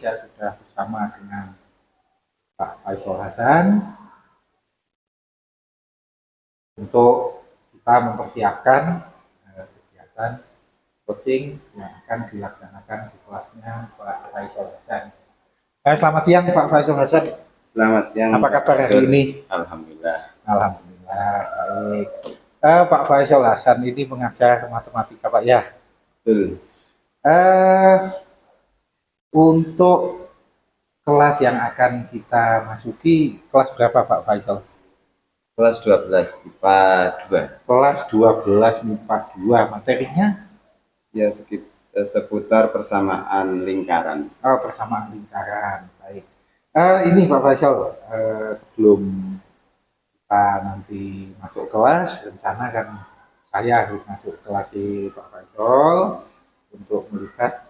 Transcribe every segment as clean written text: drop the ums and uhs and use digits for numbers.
saya sudah bersama dengan Pak Faisal Hasan untuk kita mempersiapkan kegiatan coaching yang akan dilaksanakan di kelasnya Pak Faisal Hasan. Selamat siang Pak Faisal Hasan. Selamat siang. Apa kabar hari ini? Alhamdulillah. Alhamdulillah, baik. Pak Faisal Hasan ini mengajar matematika Pak ya? Betul. Untuk kelas yang akan kita masuki, kelas berapa Pak Faisal? Kelas 12 IPA 2. Kelas 12 IPA 2, materinya? Ya, seputar persamaan lingkaran. Oh, persamaan lingkaran, baik. Ini Pak Faisal, sebelum kita nanti masuk kelas, rencana kan saya harus masuk kelas si Pak Faisal untuk melihat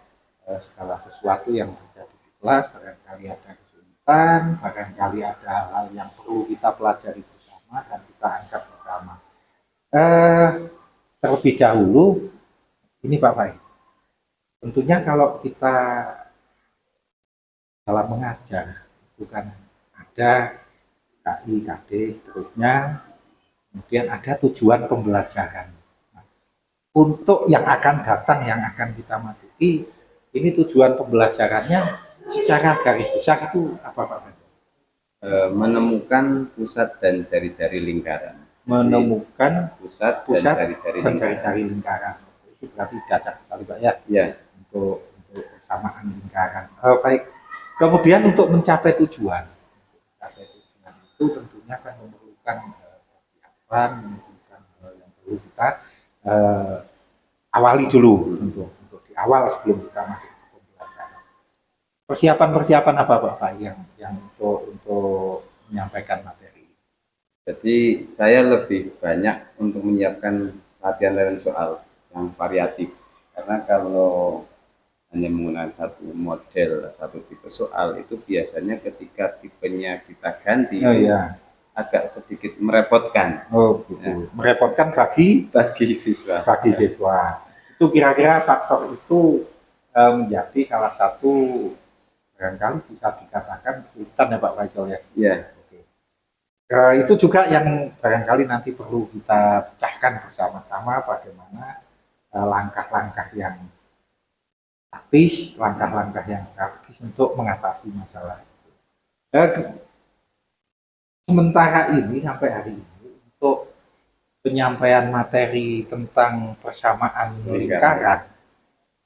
segala sesuatu yang terjadi di kelas, barangkali ada kesulitan, barangkali ada hal yang perlu kita pelajari bersama dan kita angkat bersama. Terlebih dahulu, ini Pak Fai, tentunya kalau kita dalam mengajar, itu kan ada KI, KD, seterusnya, kemudian ada tujuan pembelajaran. Nah, untuk yang akan datang, yang akan kita masuki, ini tujuan pembelajarannya secara garis besar itu apa Pak? Menemukan pusat dan jari-jari lingkaran. Menemukan pusat dan jari-jari lingkaran. Itu berarti dasar sekali Pak ya? Ya. Untuk persamaan lingkaran. Baik. Kemudian untuk mencapai tujuan itu tentunya kan memerlukan persiapan, memerlukan yang perlu kita awali dulu untuk di awal sebelum kita masuk ke pembelajaran. Persiapan apa Pak yang untuk menyampaikan materi? Jadi saya lebih banyak untuk menyiapkan latihan soal yang variatif, karena kalau hanya menggunakan satu model, satu tipe soal, itu biasanya ketika tipenya kita ganti, agak sedikit merepotkan. Oh, gitu. Ya. Merepotkan bagi siswa. Itu kira-kira faktor itu menjadi salah satu barangkali bisa dikatakan kesulitan ya Pak Faisal ya. Iya. Itu juga yang barangkali nanti perlu kita pecahkan bersama-sama bagaimana langkah-langkah yang taktis, langkah-langkah yang strategis untuk mengatasi masalah itu. Sementara ini sampai hari ini untuk penyampaian materi tentang persamaan lingkaran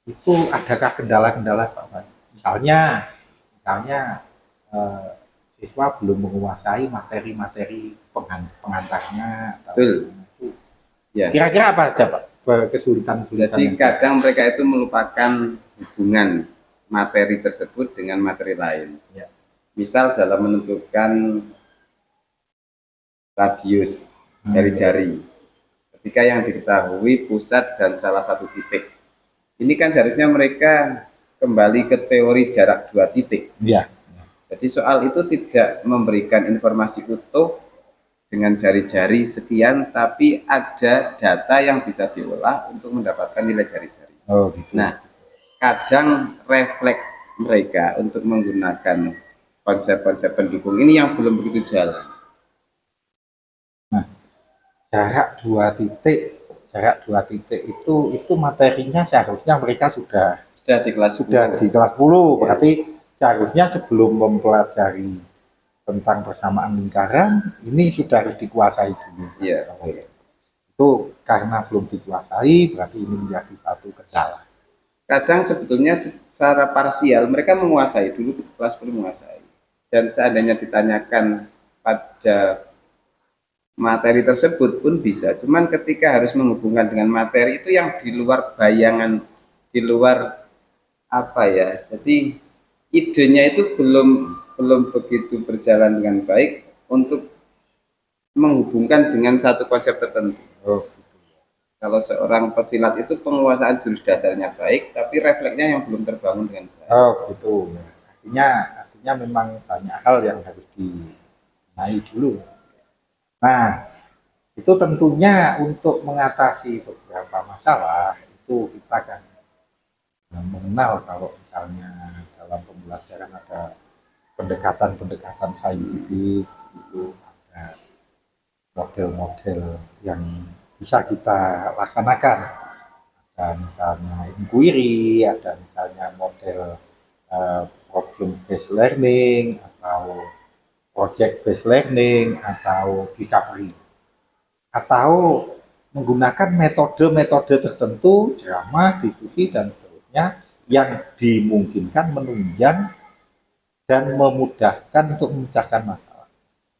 itu adakah kendala-kendala Pak? Misalnya siswa belum menguasai materi-materi pengantarnya. Ya. Kira-kira apa aja Pak kesulitan? Jadi kadang mereka itu melupakan hubungan materi tersebut dengan materi lain. Ya. Misal dalam menentukan radius jari-jari, ketika yang diketahui pusat dan salah satu titik, ini kan seharusnya mereka kembali ke teori jarak dua titik. Ya. Jadi soal itu tidak memberikan informasi utuh dengan jari-jari sekian, tapi ada data yang bisa diolah untuk mendapatkan nilai jari-jari. Oh, gitu. Nah, kadang refleks mereka untuk menggunakan konsep-konsep pendukung ini yang belum begitu jalan. Nah, jarak dua titik itu materinya seharusnya mereka sudah di kelas 10. Berarti seharusnya sebelum mempelajari tentang persamaan lingkaran ini sudah harus dikuasai dulu. Iya. Itu karena belum dikuasai berarti ini menjadi satu kendala. Kadang sebetulnya secara parsial mereka menguasai dulu, kelas 10 menguasai, dan seandainya ditanyakan pada materi tersebut pun bisa, cuman ketika harus menghubungkan dengan materi itu yang di luar bayangan, di luar apa ya, jadi idenya itu belum begitu berjalan dengan baik untuk menghubungkan dengan satu konsep tertentu. Kalau seorang pesilat itu penguasaan jurus dasarnya baik, tapi refleksnya yang belum terbangun dengan baik. Oh, gitu. Artinya memang banyak hal yang harus dinaik dulu. Nah, itu tentunya untuk mengatasi beberapa masalah itu kita kan mengenal kalau misalnya dalam pembelajaran ada pendekatan-pendekatan saintifik itu, ada model-model yang bisa kita laksanakan, ada misalnya inquiry, ada misalnya model problem based learning atau project based learning atau discovery, atau menggunakan metode-metode tertentu, ceramah, diskusi, dan seterusnya yang dimungkinkan menunjang dan memudahkan untuk memecahkan masalah.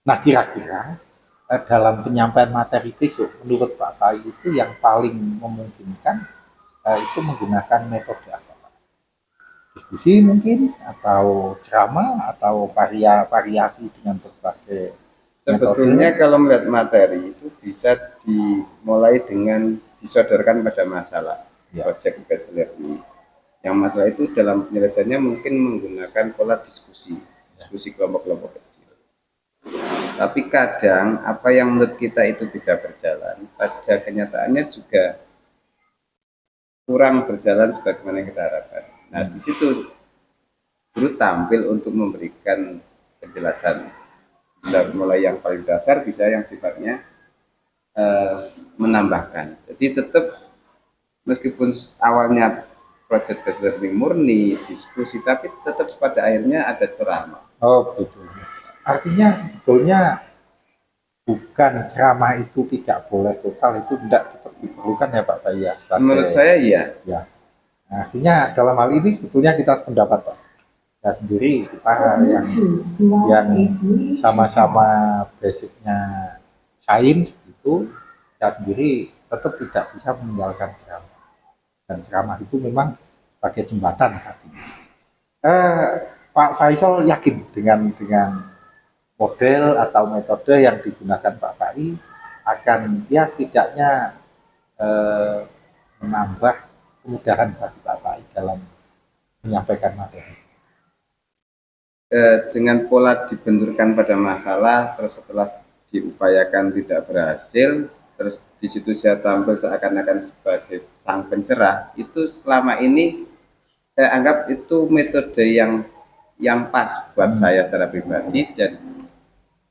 Nah, kira-kira dalam penyampaian materi besok, menurut Pak Tai itu yang paling memungkinkan itu menggunakan metode apa? Diskusi mungkin, atau ceramah, atau variasi dengan berbagai Sebetulnya metode. kalau melihat materi itu bisa dimulai dengan disodorkan pada masalah, Ya, project based learning. Yang masalah itu dalam penyelesaiannya mungkin menggunakan pola diskusi kelompok-kelompok kecil. Tapi kadang apa yang menurut kita itu bisa berjalan, pada kenyataannya juga kurang berjalan sebagaimana yang kita harapkan. Nah, di situ guru tampil untuk memberikan penjelasan. Bisa mulai yang paling dasar, bisa yang sifatnya menambahkan. Jadi tetap meskipun awalnya project based learning murni, diskusi, tapi tetap pada akhirnya ada ceramah. oh begitu. Artinya sebetulnya bukan ceramah itu tidak boleh total, itu tidak diperlukan ya Pak Tai ya. Menurut saya iya. Ya. Nah, artinya dalam hal ini sebetulnya kita pendapat Pak. Saya sendiri kita yang sama-sama basicnya sains itu, saya sendiri tetap tidak bisa meninggalkan ceramah. Dan ceramah itu memang sebagai jembatan tadi. Pak Faisal yakin dengan model atau metode yang digunakan Pak Tai akan ya setidaknya menambah kemudahan bagi Pak Tai dalam menyampaikan materi. Dengan pola dibenturkan pada masalah, terus setelah diupayakan tidak berhasil, terus di situ saya tampil seakan-akan sebagai sang pencerah, itu selama ini saya anggap itu metode yang pas buat saya secara pribadi dan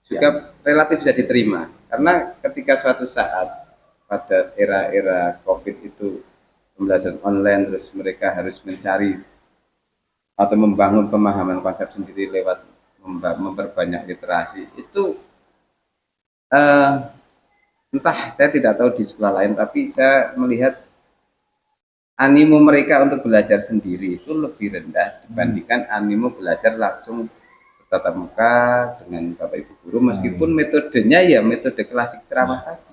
juga relatif bisa diterima. Karena ketika suatu saat pada era-era COVID itu pembelajaran online, terus mereka harus mencari atau membangun pemahaman konsep sendiri lewat memperbanyak literasi itu entah, saya tidak tahu di sekolah lain, tapi saya melihat animo mereka untuk belajar sendiri itu lebih rendah dibandingkan animo belajar langsung tatap muka dengan Bapak Ibu guru, meskipun metodenya ya metode klasik ceramah tadi.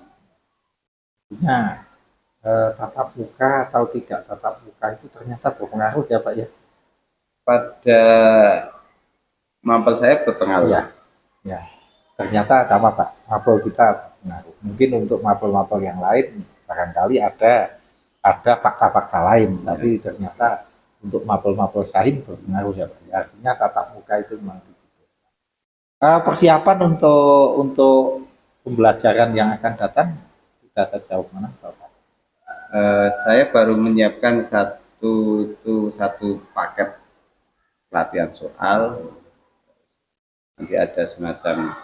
Nah, tatap muka atau tidak tatap muka itu ternyata berpengaruh ya Pak ya. Pada mampel saya berpengaruh. Ya, ya. Ternyata sama Pak, mapel kita berpengaruh. Mungkin untuk mapel-mapel yang lain barangkali ada fakta-fakta lain, tapi ternyata untuk mapel-mapel sains berpengaruh ya Pak. Artinya tatap muka itu memang persiapan untuk pembelajaran yang akan datang sudah sejauh mana Pak? Saya baru menyiapkan satu paket pelatihan soal, nanti ada semacam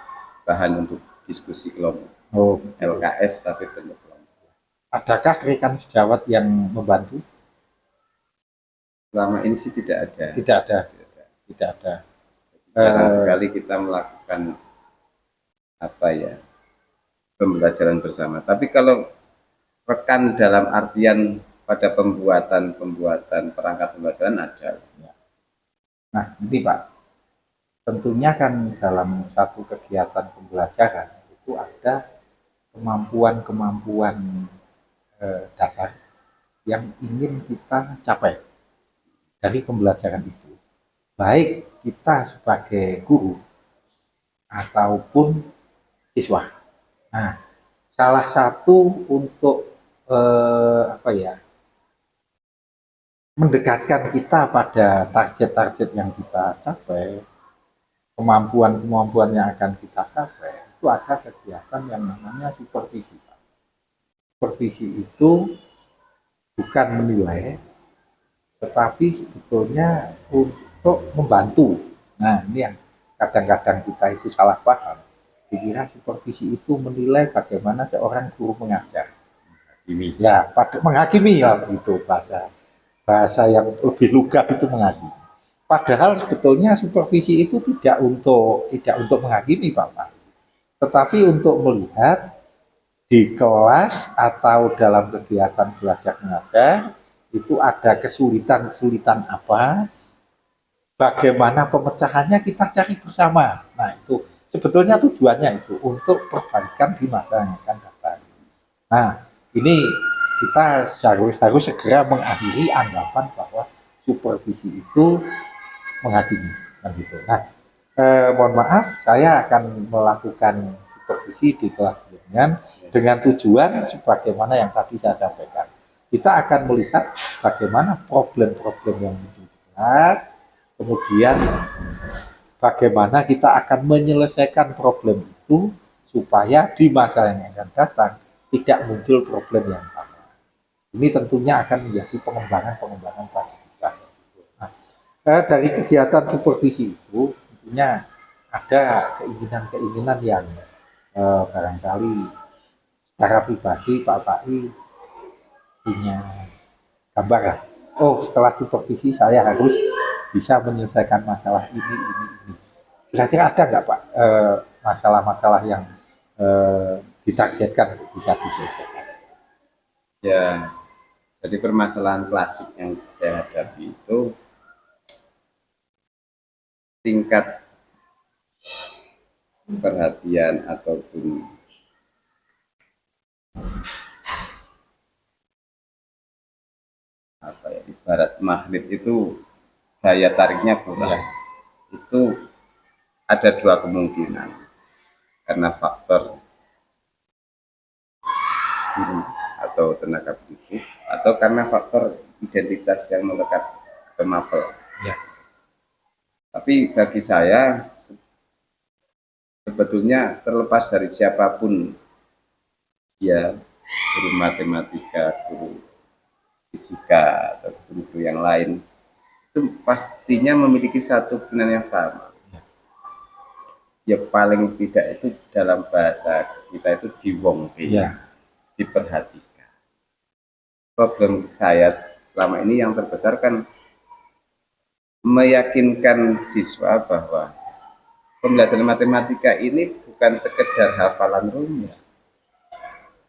bahan untuk diskusi kelompok. Oh, LKS tapi bentuk kelompok. adakah rekan sejawat yang membantu? Selama ini sih tidak ada. Tidak ada. Tidak ada. Jarang sekali kita melakukan apa ya, pembelajaran bersama. Tapi kalau rekan dalam artian pada pembuatan perangkat pembelajaran ada. Nah, ini Pak, tentunya kan dalam satu kegiatan pembelajaran itu ada kemampuan-kemampuan dasar yang ingin kita capai dari pembelajaran itu. Baik kita sebagai guru ataupun siswa. Nah, salah satu untuk apa ya, mendekatkan kita pada target-target yang kita capai, kemampuan-kemampuan yang akan kita capai, itu ada kegiatan yang namanya supervisi. Supervisi itu bukan menilai, tetapi sebetulnya untuk untuk membantu. Nah, ini yang kadang-kadang kita itu salah paham. Dikira supervisi itu menilai bagaimana seorang guru mengajar. Ini. Ya, pada menghakimi ya itu bahasa bahasa yang lebih lugas itu menghakimi. Padahal sebetulnya supervisi itu tidak untuk menghakimi Bapak, tetapi untuk melihat di kelas atau dalam kegiatan belajar mengajar itu ada kesulitan-kesulitan apa, bagaimana pemecahannya kita cari bersama. Nah itu sebetulnya tujuannya itu untuk perbaikan di masa yang akan datang. Nah ini kita harus segera mengakhiri anggapan bahwa supervisi itu menghakimi. Kan gitu. Nah mohon maaf saya akan melakukan supervisi di kelas dengan tujuan sebagaimana yang tadi saya sampaikan. Kita akan melihat bagaimana problem-problem yang muncul di kelas, kemudian bagaimana kita akan menyelesaikan problem itu supaya di masa yang akan datang tidak muncul problem yang sama. Ini tentunya akan menjadi pengembangan pada kita. Nah, dari kegiatan supervisi itu tentunya ada keinginan-keinginan yang barangkali secara pribadi Pak Pai punya gambar lah. Oh, setelah supervisi saya harus bisa menyelesaikan masalah ini. Kira-kira ada nggak Pak masalah-masalah yang ditargetkan untuk bisa diselesaikan? Ya, jadi permasalahan klasik yang saya hadapi itu tingkat perhatian ataupun apa ya, ibarat magnet itu daya tariknya kurang. Ya. Itu ada dua kemungkinan, karena faktor guru atau tenaga pendidik atau karena faktor identitas yang melekat ke mapel. Ya. Tapi bagi saya sebetulnya terlepas dari siapapun, ya, guru matematika, guru fisika atau guru yang lain, itu pastinya memiliki satu keinginan yang sama. Ya paling tidak itu dalam bahasa kita itu diwongke, Ya. diperhatikan. Problem saya selama ini yang terbesar kan meyakinkan siswa bahwa pembelajaran matematika ini bukan sekedar hafalan rumus,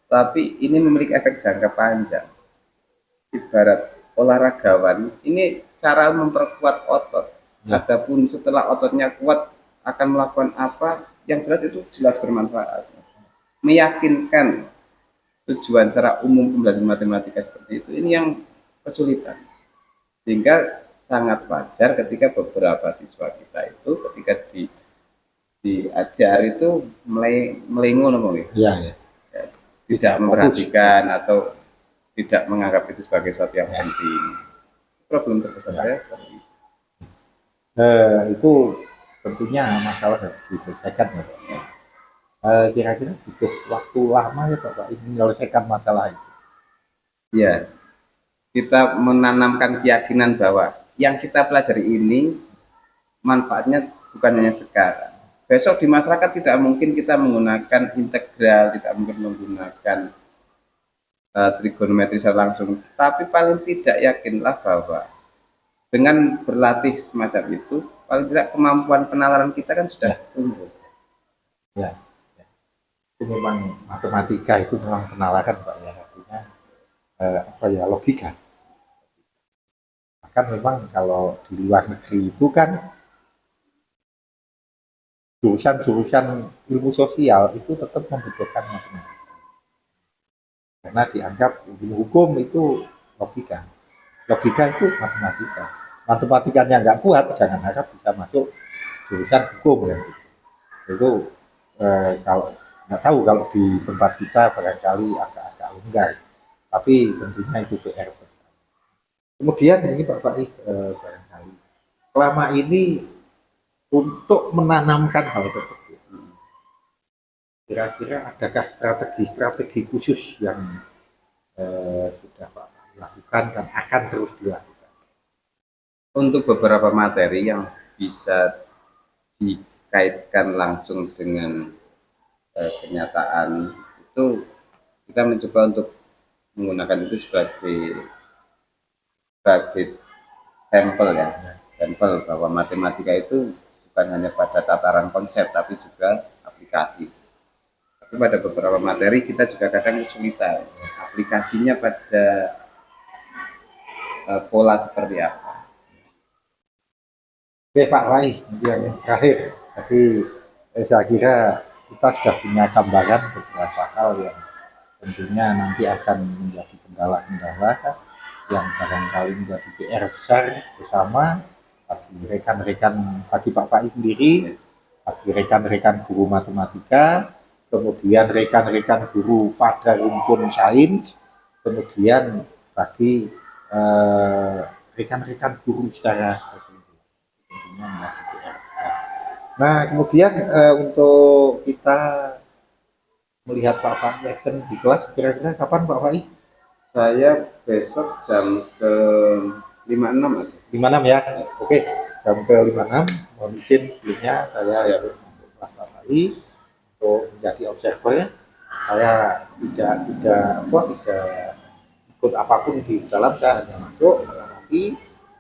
tapi ini memiliki efek jangka panjang. Ibarat olahragawan, ini cara memperkuat otot. Ya. Adapun setelah ototnya kuat akan melakukan apa, yang jelas itu jelas bermanfaat. Meyakinkan tujuan secara umum pembelajaran matematika seperti itu, ini yang kesulitan. Sehingga sangat wajar ketika beberapa siswa kita itu ketika diajar itu melengo Ya. ya, tidak memperhatikan atau tidak menganggap itu sebagai sesuatu yang penting. Problem terbesar saya seperti itu. Itu tentunya masalah yang diselesaikan ya Pak. Kira-kira butuh waktu lama ya Pak ini menyelesaikan masalah itu. Ya, kita menanamkan keyakinan bahwa yang kita pelajari ini manfaatnya bukan hanya sekarang. Besok di masyarakat tidak mungkin kita menggunakan integral, tidak mungkin menggunakan trigonometri secara langsung. Tapi paling tidak yakinlah bahwa dengan berlatih semacam itu, paling tidak kemampuan penalaran kita kan sudah tumbuh. Ya. Itu memang matematika itu memang penalaran Pak ya, artinya apa ya, logika. Bahkan memang kalau di luar negeri itu kan jurusan-jurusan ilmu sosial itu tetap membutuhkan matematika. Karena dianggap ilmu hukum itu logika. Logika itu matematika. Matematikanya nggak kuat, jangan harap bisa masuk jurusan hukum ya. Itu kalau nggak tahu kalau di tempat kita barangkali agak-agak longgar. Tapi tentunya itu PR. Kemudian ini Pak Baik barangkali selama ini untuk menanamkan hal tersebut, kira-kira adakah strategi-strategi khusus yang sudah Pak lakukan dan akan terus dilakukan? untuk beberapa materi yang bisa dikaitkan langsung dengan kenyataan itu kita mencoba untuk menggunakan itu sebagai sampel ya, sampel bahwa matematika itu bukan hanya pada tataran konsep tapi juga aplikasi. Tapi pada beberapa materi kita juga kadang kesulitan aplikasinya pada pola seperti apa. Oke Pak Rai, yang terakhir, jadi saya kira kita sudah punya gambaran beberapa hal yang tentunya nanti akan menjadi kendala-kendala yang barangkali menjadi PR besar bersama bagi rekan-rekan, bagi Pak Pai sendiri, bagi rekan-rekan guru matematika, kemudian rekan-rekan guru pada rumpun sains, kemudian bagi rekan-rekan guru secara keseluruhan. Tentunya menjadi PR. Nah, kemudian untuk kita melihat Pak Pai action di kelas, kira-kira kapan Pak Pai? Saya besok jam ke 56 atau 56 ya. Oke, jam ke 56. Mohon izin sebelumnya saya ikut masuk kelas Pak Pai untuk menjadi observer. Saya tidak ikut apapun di dalam, saya hanya masuk mengamati.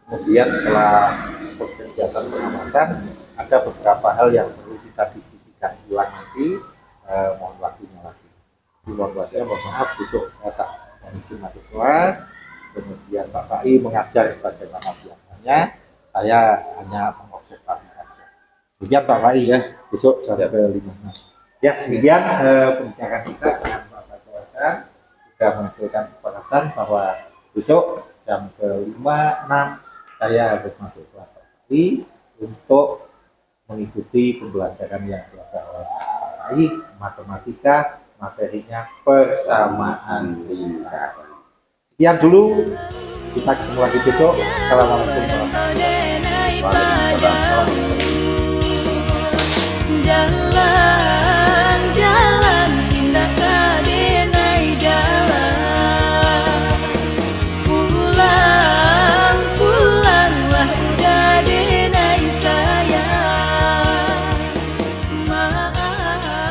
Kemudian setelah kegiatan pengamatan ada beberapa hal yang perlu kita diskusikan ulang nanti. Mohon waktunya lagi. Mohon maaf besok saya tak izin masuk kelas. Kemudian Pak Pai mengajar bagaimana biasanya, saya hanya mengobservasi saja. Demikian Pak Pai ya, besok jam ke-56. Ya, kemudian pembicaraan kita dengan Pak Pai sudah menghasilkan kesepakatan bahwa besok jam ke-56 saya harus masuk kelas Pak Pai untuk mengikuti pembelajaran yang dilakukan oleh Pak Pai, matematika, materinya persamaan lingkaran. Sekian dulu, kita ketemu lagi besok. Assalamualaikum warahmatullahi wabarakatuh. Jalan-jalan indah kadenai jalan, pulang-pulanglah udah denai sayang, maafkanlah.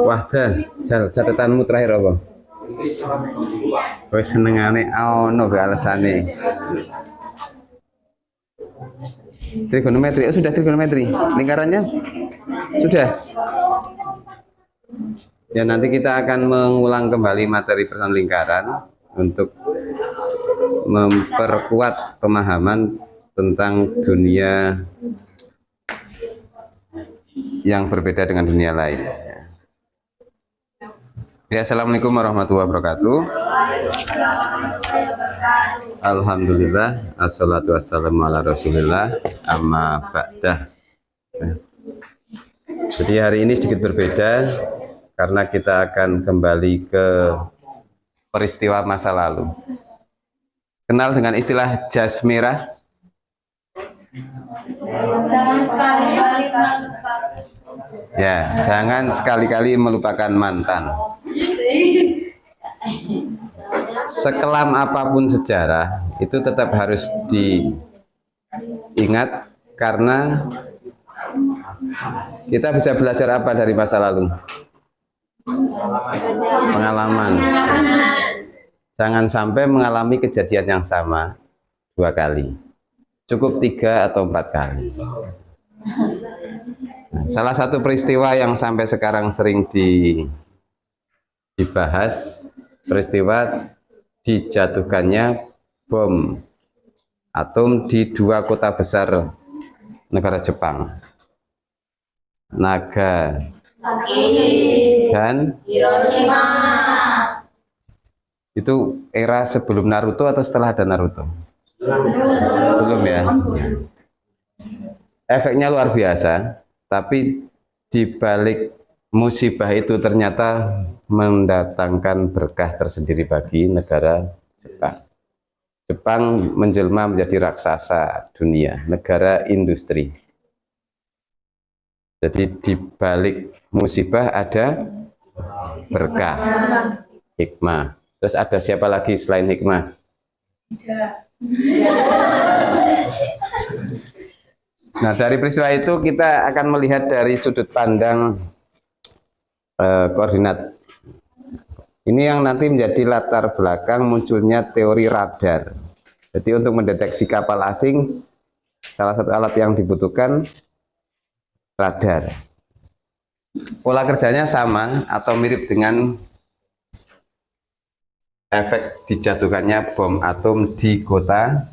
Wah, catatanmu terakhir apa? Wes senengane ono be alasane. Trigonometri, sudah trigonometri. Lingkarannya sudah. Ya nanti kita akan mengulang kembali materi persamaan lingkaran untuk memperkuat pemahaman tentang dunia yang berbeda dengan dunia lain. Ya, assalamualaikum warahmatullahi wabarakatuh. Alhamdulillah, assalatu wassalamu ala rasulillah, amma ba'dah. Jadi hari ini sedikit berbeda karena kita akan kembali ke peristiwa masa lalu. Kenal dengan istilah jas merah? Ya, jangan sekali-kali melupakan mantan. Sekelam apapun sejarah itu tetap harus diingat karena kita bisa belajar apa dari masa lalu? Pengalaman. Jangan sampai mengalami kejadian yang sama 2 kali. Cukup 3 atau 4 kali. Nah, salah satu peristiwa yang sampai sekarang sering dibahas, peristiwa dijatuhkannya bom atom di 2 kota besar negara Jepang, Nagasaki dan Hiroshima. Itu era sebelum Naruto atau setelah ada Naruto? Sebelum ya. Efeknya luar biasa, tapi di balik musibah itu ternyata mendatangkan berkah tersendiri bagi negara Jepang. Jepang menjelma menjadi raksasa dunia, negara industri. Jadi di balik musibah ada berkah, hikmah. Terus ada siapa lagi selain hikmah? Nah, dari peristiwa itu kita akan melihat dari sudut pandang koordinat. Ini yang nanti menjadi latar belakang munculnya teori radar. Jadi untuk mendeteksi kapal asing, salah satu alat yang dibutuhkan radar. Pola kerjanya sama atau mirip dengan efek dijatuhkannya bom atom di kota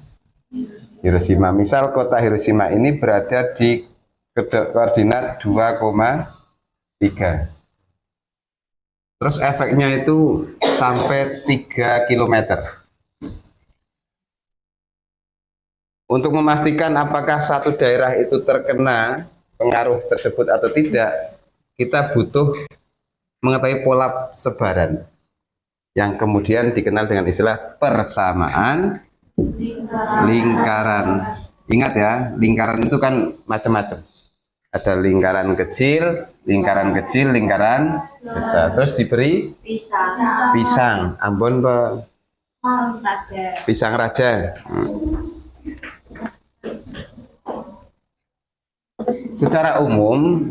Hiroshima. Misal kota Hiroshima ini berada di koordinat 2,3. Terus efeknya itu sampai 3 km. Untuk memastikan apakah satu daerah itu terkena pengaruh tersebut atau tidak, kita butuh mengetahui pola sebaran yang kemudian dikenal dengan istilah persamaan lingkaran. Ingat ya, lingkaran itu kan macam-macam. Ada lingkaran kecil, lingkaran besar. Terus diberi pisang. Ambon pisang raja. Secara umum,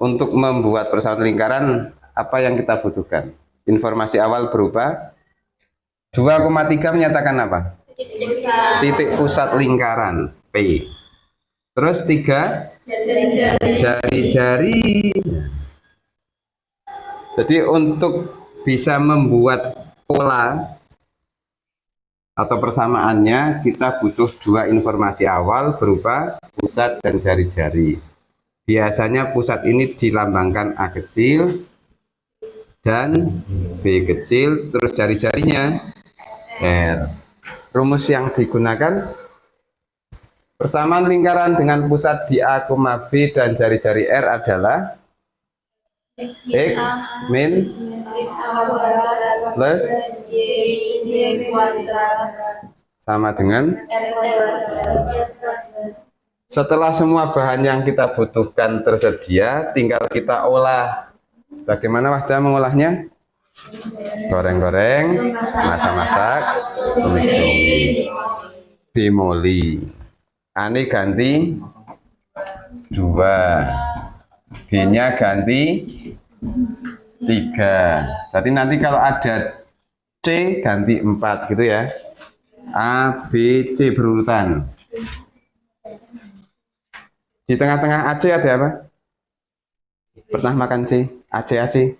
untuk membuat persamaan lingkaran, apa yang kita butuhkan? Informasi awal berupa 2,3 menyatakan apa? Titik pusat lingkaran P. Terus 3 jari-jari. Jadi untuk bisa membuat pola atau persamaannya, kita butuh 2 informasi awal berupa pusat dan jari-jari. Biasanya pusat ini dilambangkan A kecil dan B kecil, terus jari-jarinya R. Rumus yang digunakan, persamaan lingkaran dengan pusat di A, B dan jari-jari R adalah X min plus sama dengan. Setelah semua bahan yang kita butuhkan tersedia, tinggal kita olah. Bagaimana Wahda mengolahnya? Goreng-goreng, masak-masak, tumis-tumis, bimoli. A-nya ganti 2, B-nya ganti 3. Berarti nanti kalau ada C ganti 4 gitu ya. A, B, C berurutan. Di tengah-tengah AC ada apa? Pernah makan C? AC.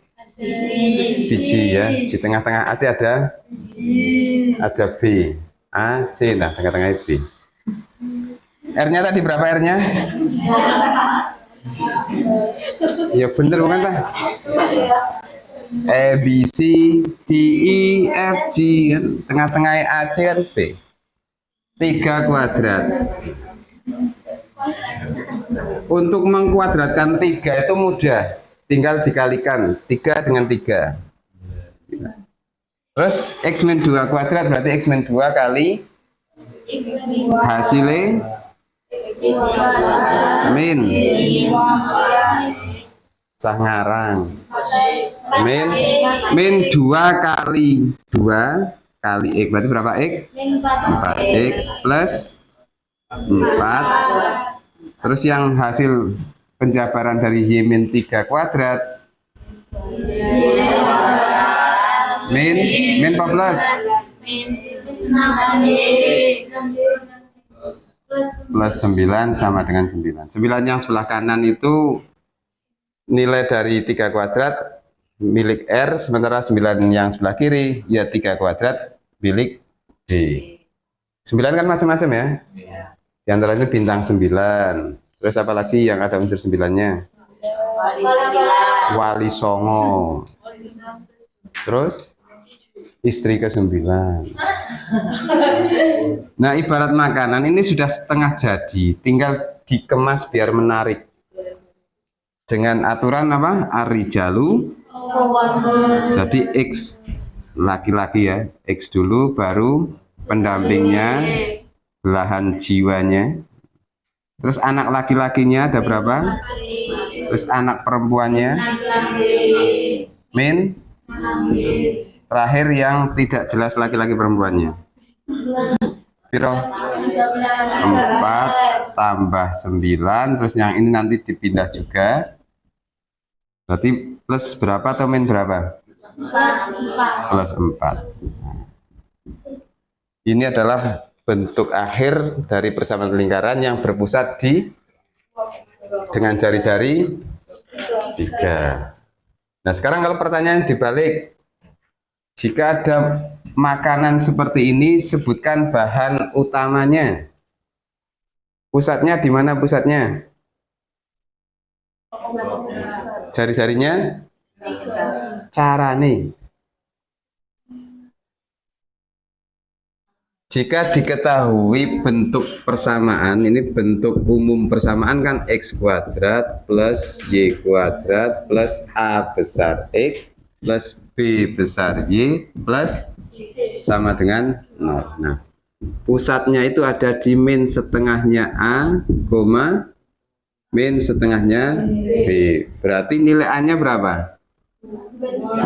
Biji ya. Di tengah-tengah AC ada B. A, C. Nah, tengah-tengah B. R-nya tadi berapa R-nya? Ya bener bukan lah? A, B, C, D, E, F, G. Tengah-tengah AC kan B. 3 kuadrat. Untuk mengkuadratkan 3 itu mudah, tinggal dikalikan 3 dengan 3. Terus X min 2 kuadrat berarti X min 2 kali hasilnya min sangarang min 2 kali 2 kali X berarti berapa X? 4X plus 4. Terus yang hasil penjabaran dari Y min 3 kuadrat min apa plus? Plus 9 sama dengan 9. 9 yang sebelah kanan itu nilai dari 3 kuadrat milik R, sementara 9 yang sebelah kiri ya 3 kuadrat milik D. 9 kan macam-macam ya. Di antaranya bintang 9. Terus apa lagi yang ada unsur 9-nya? Wali Songo. Terus istri ke-9. Nah, ibarat makanan ini sudah setengah jadi, tinggal dikemas biar menarik. Dengan aturan apa? Ar-rijalu. Jadi X laki-laki ya. X dulu baru pendampingnya, belahan jiwanya. Terus anak laki-lakinya ada berapa? Terus anak perempuannya, min. Terakhir yang tidak jelas laki-laki perempuannya. Piro? 4 tambah 9, terus yang ini nanti dipindah juga. Berarti plus berapa atau min berapa? Plus 4. Ini adalah bentuk akhir dari persamaan lingkaran yang berpusat dengan jari-jari 3. Nah, sekarang kalau pertanyaan dibalik, jika ada makanan seperti ini, sebutkan bahan utamanya. Pusatnya di mana pusatnya? Jari-jarinya? Carane. Jika diketahui bentuk persamaan, ini bentuk umum persamaan kan X kuadrat plus Y kuadrat plus A besar X plus B besar Y plus sama dengan 0. Nah, pusatnya itu ada di min setengahnya A, min setengahnya B. Berarti nilai A-nya berapa?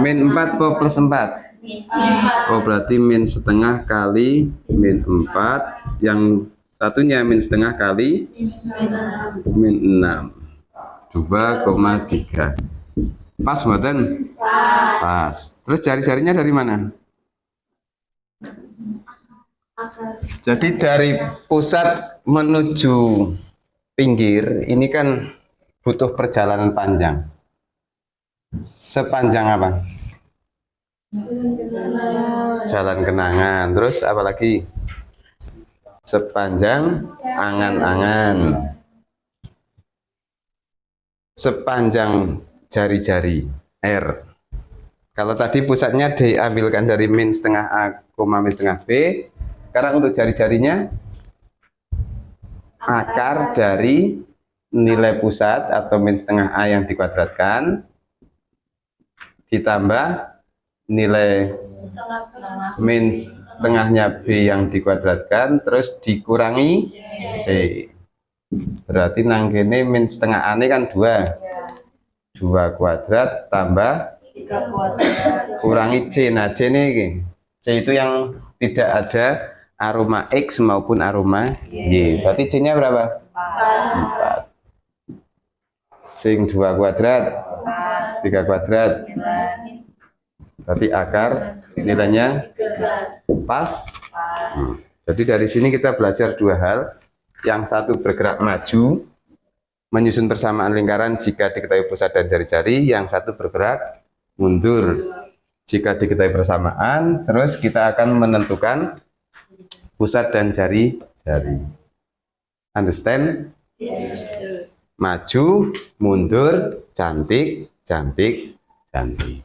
Min 4 atau plus 4? Oh, berarti min setengah kali min 4. Yang satunya min setengah kali min 6. 2,3. Pas mboten? Pas. Terus jari-jarinya dari mana? Jadi dari pusat menuju pinggir ini kan butuh perjalanan panjang. Sepanjang apa? Jalan kenangan. Terus apa lagi? Sepanjang angan-angan. Sepanjang jari-jari R. Kalau tadi pusatnya diambilkan dari min setengah A, min setengah B. Sekarang untuk jari-jarinya akar dari nilai pusat atau min setengah A yang dikuadratkan ditambah nilai min setengahnya B yang dikuadratkan terus dikurangi C. Berarti nang kene min setengah A ini kan 2 kuadrat tambah 3 kuadrat kurangi C. Nah, C ini C itu yang tidak ada aroma X maupun aroma Y. Berarti C-nya berapa? 4. Sing 2 kuadrat 3 kuadrat. Berarti akar nilainya pas. Jadi dari sini kita belajar 2 hal. Yang satu bergerak maju menyusun persamaan lingkaran jika diketahui pusat dan jari-jari. Yang satu bergerak mundur jika diketahui persamaan. Terus kita akan menentukan pusat dan jari-jari. Understand? yes. Maju, mundur, cantik, cantik, cantik.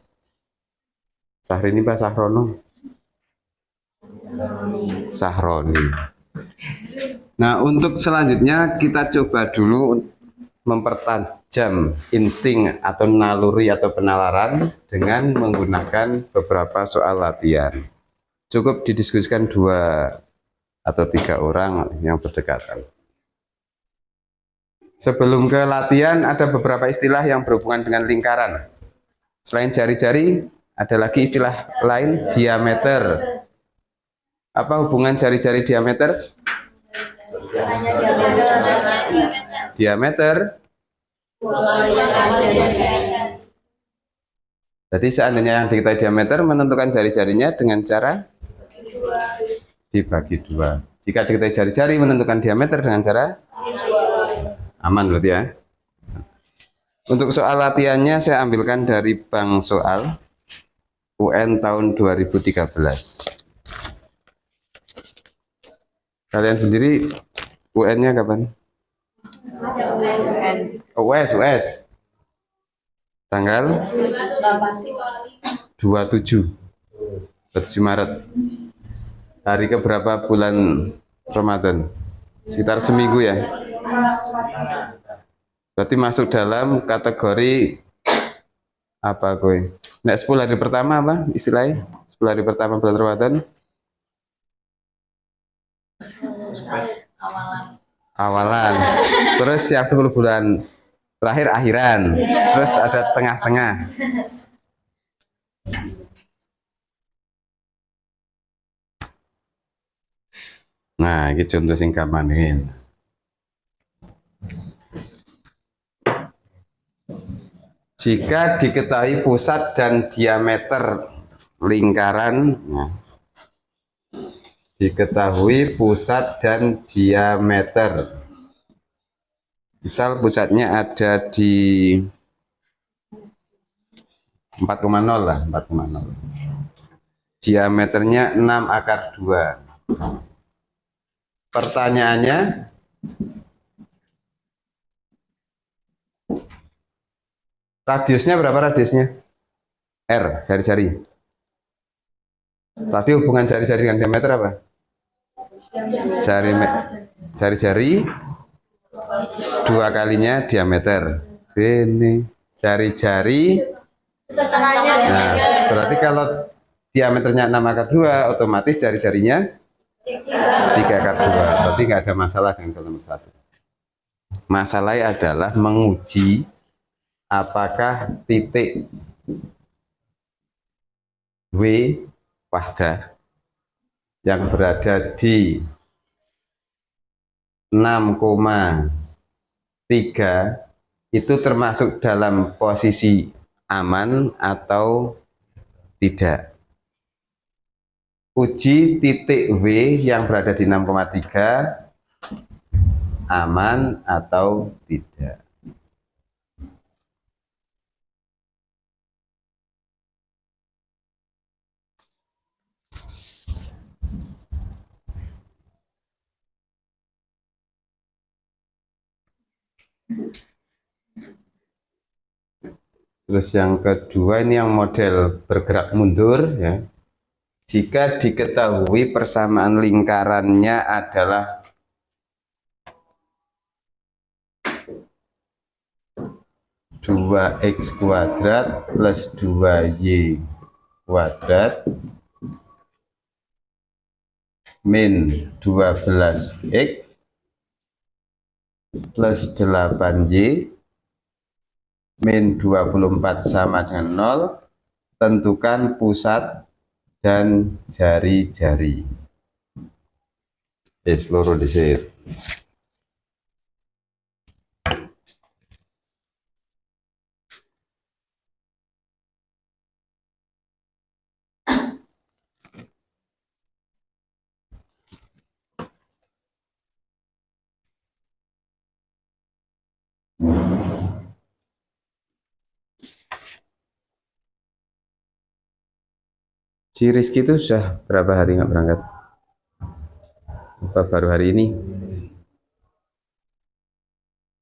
Sahrini Pak Sahrono? Sahroni. Nah, untuk selanjutnya kita coba dulu mempertajam insting atau naluri atau penalaran dengan menggunakan beberapa soal latihan. Cukup didiskusikan 2 atau 3 orang yang berdekatan. Sebelum ke latihan ada beberapa istilah yang berhubungan dengan lingkaran. Selain jari-jari, ada lagi istilah lain, diameter. Apa hubungan jari-jari diameter? Diameter. Jadi seandainya yang diketahui diameter menentukan jari-jarinya dengan cara dibagi 2. Jika diketahui jari-jari menentukan diameter dengan cara aman berarti ya. Untuk soal latihannya saya ambilkan dari bank soal UN tahun 2013. Kalian sendiri UN-nya kapan? US. Tanggal 27 Maret. Hari keberapa bulan Ramadan? Sekitar seminggu ya. Berarti masuk dalam kategori apa kowe? Nek 10 hari pertama apa istilahnya? 10 hari pertama bulan Ramadan. Awalan. Terus yang 10 bulan terakhir akhiran. Terus ada tengah-tengah. Nah, ini contoh sing gampang ini. Jika diketahui pusat dan diameter lingkaran, nah, diketahui pusat dan diameter. Misal pusatnya ada di 4,0 lah, 4,0. Diameternya 6/2. Pertanyaannya, radiusnya berapa radiusnya? R, jari-jari. Tadi hubungan jari-jari dengan diameter apa? Jari-jari 2 kalinya diameter. Ini jari-jari. Nah, berarti kalau diameternya 6/2, otomatis jari-jarinya 3/2. Berarti nggak ada masalah dengan nomor 1. Masalahnya adalah menguji apakah titik W wahdah yang berada di 6,3 itu termasuk dalam posisi aman atau tidak. Uji titik W yang berada di 6,3 aman atau tidak. Terus yang kedua ini yang model bergerak mundur ya. Jika diketahui persamaan lingkarannya adalah dua x kuadrat plus 2y kuadrat min 12x plus 8y min 24 sama dengan 0, tentukan pusat dan jari-jari. Seluruh di sini. Si Rizky itu sudah berapa hari nggak berangkat? Apa baru hari ini?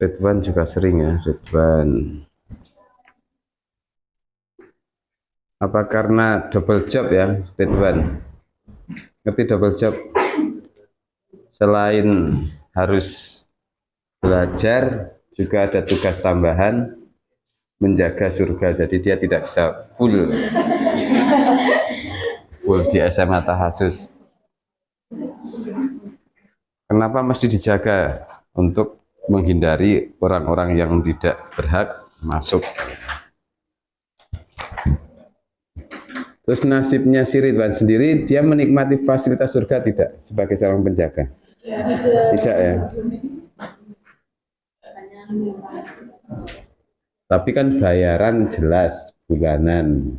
Ridwan juga sering ya, Ridwan. Apa karena double job ya, Ridwan? Ngerti double job? Selain harus belajar, juga ada tugas tambahan menjaga surga. Jadi dia tidak bisa full di SMA Tahasus. Kenapa mesti dijaga? Untuk menghindari orang-orang yang tidak berhak masuk. Terus nasibnya si Ridwan sendiri, dia menikmati fasilitas surga tidak sebagai seorang penjaga? Tidak ya. Tapi kan bayaran jelas bulanan.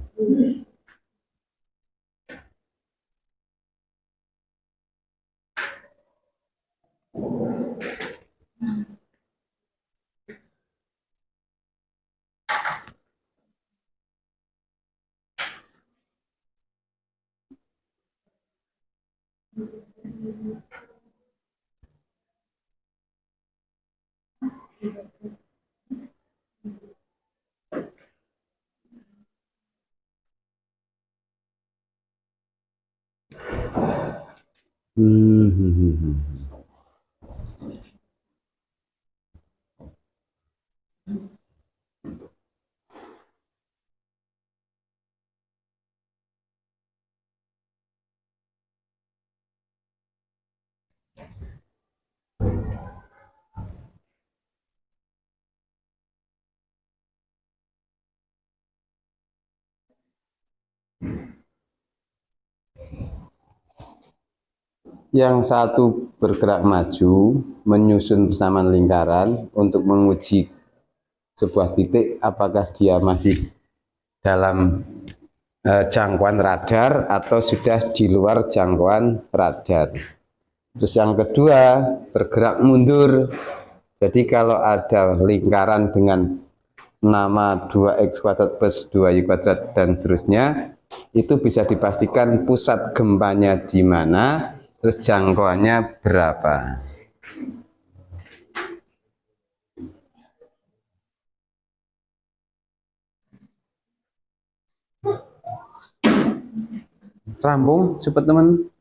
Yang satu bergerak maju, menyusun persamaan lingkaran untuk menguji sebuah titik apakah dia masih dalam jangkauan radar atau sudah di luar jangkauan radar. Terus yang kedua, bergerak mundur. Jadi kalau ada lingkaran dengan nama 2x kuadrat plus 2y kuadrat dan seterusnya, itu bisa dipastikan pusat gempanya di mana, terus jangkauannya berapa. Rampung, cepat teman.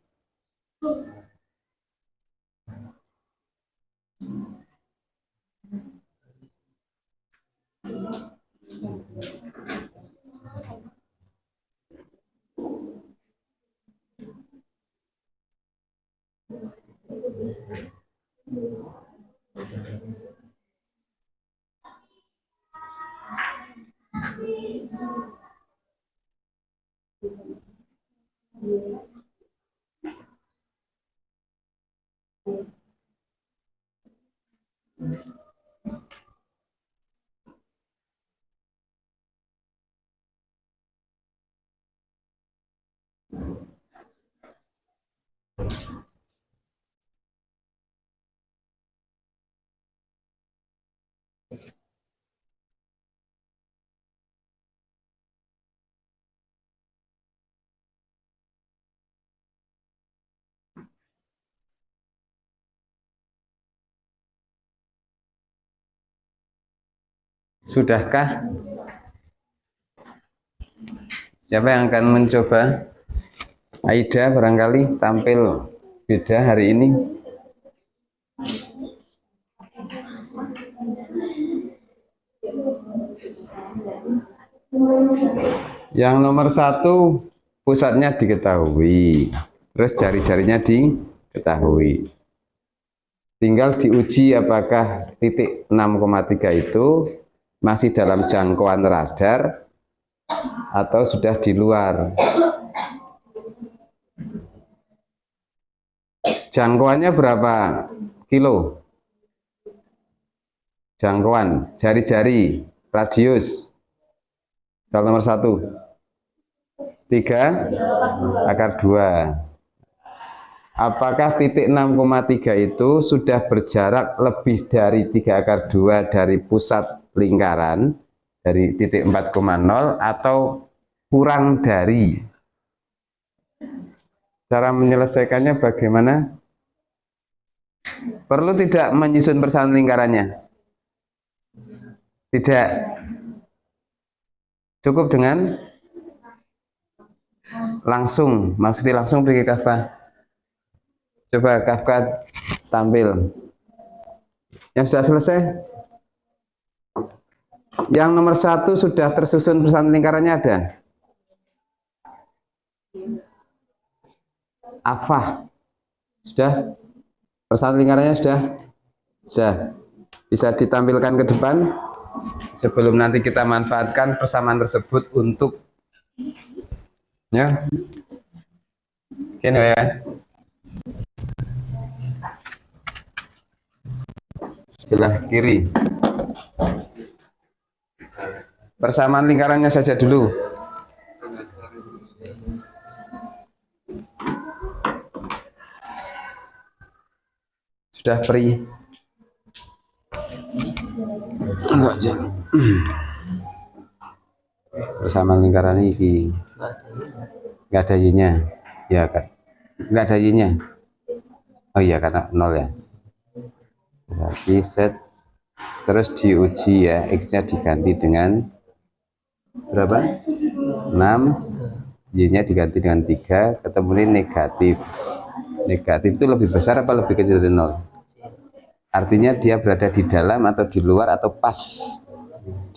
Sudahkah? Siapa yang akan mencoba? Aida barangkali tampil beda hari ini. Yang nomor 1, pusatnya diketahui, terus jari-jarinya diketahui. Tinggal diuji apakah titik 6,3 itu masih dalam jangkauan radar atau sudah di luar. Jangkauannya berapa kilo? Jangkauan, jari-jari, radius. Soal nomor 1. 3/2. Apakah titik 6,3 itu sudah berjarak lebih dari 3/2 dari pusat lingkaran, dari titik 4,0 atau kurang dari? Cara menyelesaikannya bagaimana? Perlu tidak menyusun persamaan lingkarannya? Tidak. Cukup dengan langsung, maksudnya langsung pergi Kafka. Coba Kafka tampil. Yang sudah selesai? Yang nomor 1 sudah tersusun persamaan lingkarannya ada? Afah. Sudah? Persamaan lingkarannya sudah? Sudah. Bisa ditampilkan ke depan sebelum nanti kita manfaatkan persamaan tersebut untuk ya. Ini ya. Sebelah kiri. Persamaan lingkarannya saja dulu. Sudah free. Enggak sih. Persamaan lingkaran ini enggak ada y-nya. Ya kan. Enggak ada y-nya. Oh iya karena 0 ya. Berarti set terus diuji ya, x-nya diganti dengan berapa? 6, y-nya diganti dengan 3, ketemu ini negatif. Negatif itu lebih besar apa lebih kecil dari 0? Artinya dia berada di dalam atau di luar atau pas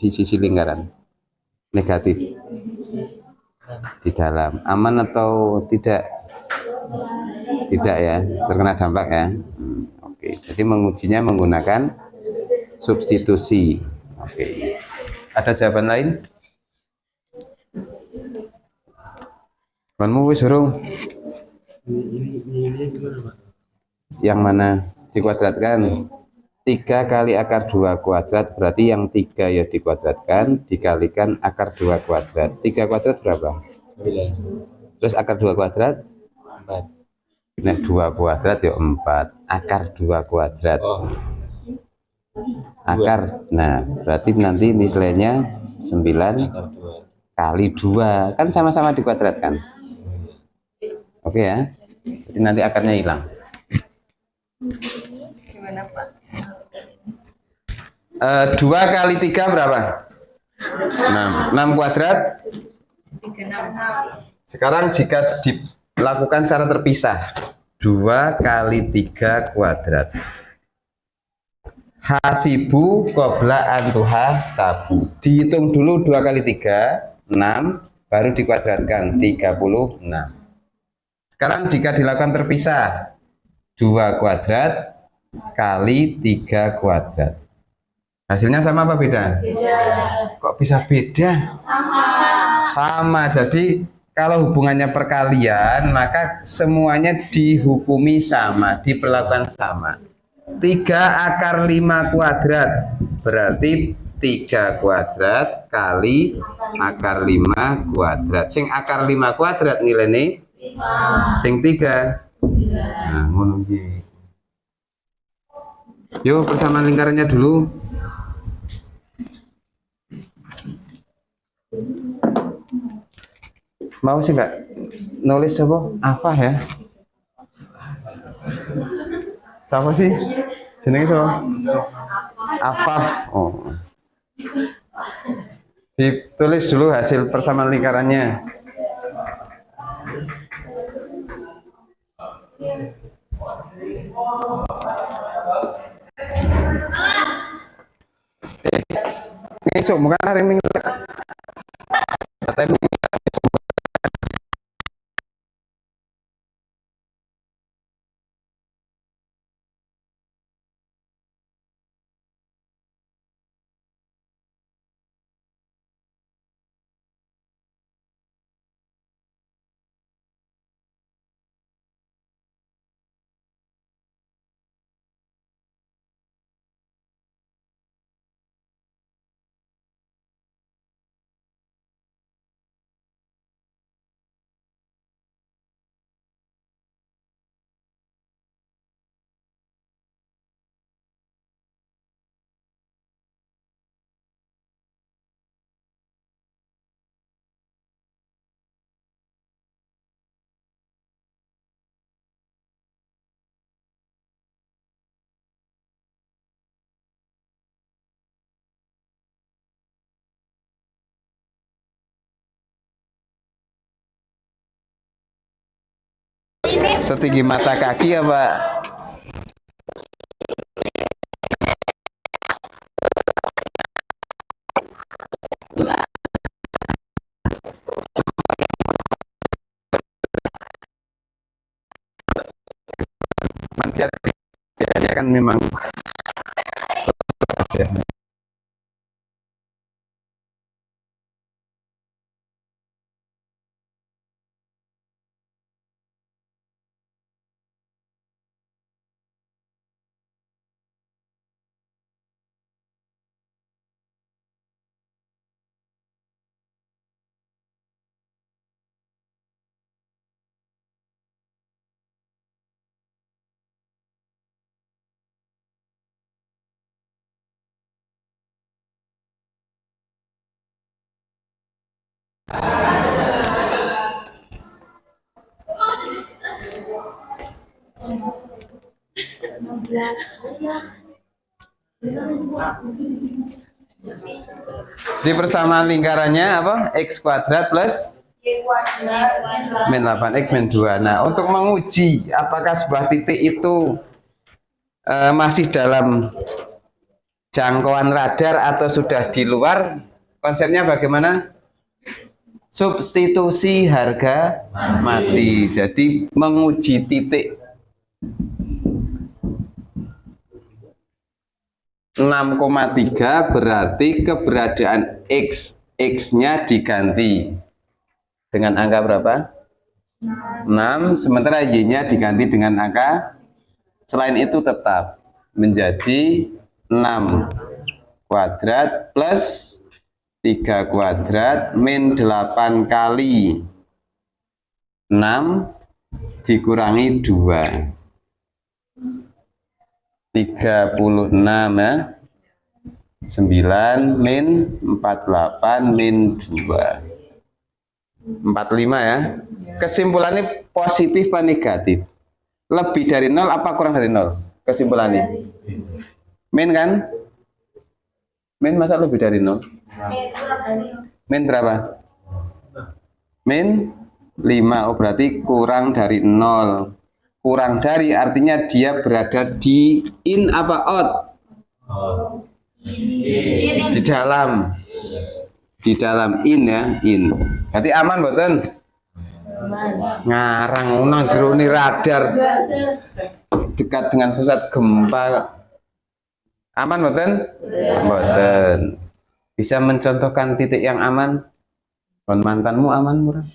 di sisi lingkaran. Negatif. Di dalam. Aman atau tidak? Tidak ya, terkena dampak ya. Oke, jadi mengujinya menggunakan substitusi. Oke. Ada jawaban lain? Kamu wis urung? Yang mana? Dikuadratkan. 3 kali akar 2 kuadrat berarti yang 3 ya dikuadratkan dikalikan akar 2 kuadrat. 3 kuadrat berapa? 9. Terus akar 2 kuadrat? 4. Nah, 2 kuadrat ya 4. Akar 2 kuadrat. Akar. Nah, berarti nanti nilainya 9 kali 2. Kan sama-sama dikuadratkan. Oke ya. Jadi nanti akarnya hilang. Gimana Pak? 2 kali 3 berapa? 6. 6 kuadrat. 36. Sekarang jika dilakukan secara terpisah, 2 kali 3 kuadrat. Hasibu qabla antuha sabu. Dihitung dulu 2 kali 3, 6, baru dikuadratkan 36. Sekarang jika dilakukan terpisah, 2 kuadrat kali 3 kuadrat. Hasilnya sama apa beda? Kok bisa beda? Sama. Jadi kalau hubungannya perkalian, maka semuanya dihukumi sama, diperlakukan sama. 3 akar 5 kuadrat berarti 3 kuadrat kali akar 5 kuadrat. Sing akar 5 kuadrat nilainya 5. Sing 3. Nah, ngono iki. Yuk persamaan lingkarannya dulu. Mau sih nggak nulis apa? Apa ya? Siapa sih? Jenenge siapa? Afaf. Oh. Ditulis dulu hasil persamaan lingkarannya. Besok bukan hari Minggu. Setinggi mata kaki apa? Nanti dia kan memang ya. Di persamaan lingkarannya apa? X kuadrat plus min 8x min 2. Nah, untuk menguji apakah sebuah titik itu masih dalam jangkauan radar atau sudah di luar, konsepnya bagaimana? Substitusi harga mati. Jadi menguji titik 6,3 berarti keberadaan X, X-nya diganti dengan angka berapa? 6, sementara Y-nya diganti dengan angka selain itu tetap menjadi 6 kuadrat plus 3 kuadrat min 8 kali 6 dikurangi 2, 36 ya. 9 min 48 min 2, 45 ya. Kesimpulannya positif apa negatif? Lebih dari 0 apa kurang dari 0? Kesimpulannya min kan? Min masa lebih dari 0? Min berapa? Min 5. Oh berarti kurang dari 0. Kurang dari artinya dia berada di in apa out? Di dalam. Di dalam in ya, in. Berarti aman mboten? Ngarang nang jero ni radar dekat dengan pusat gempa. Aman mboten? Mboten. Bisa mencontohkan titik yang aman? Kon mantanmu aman murah?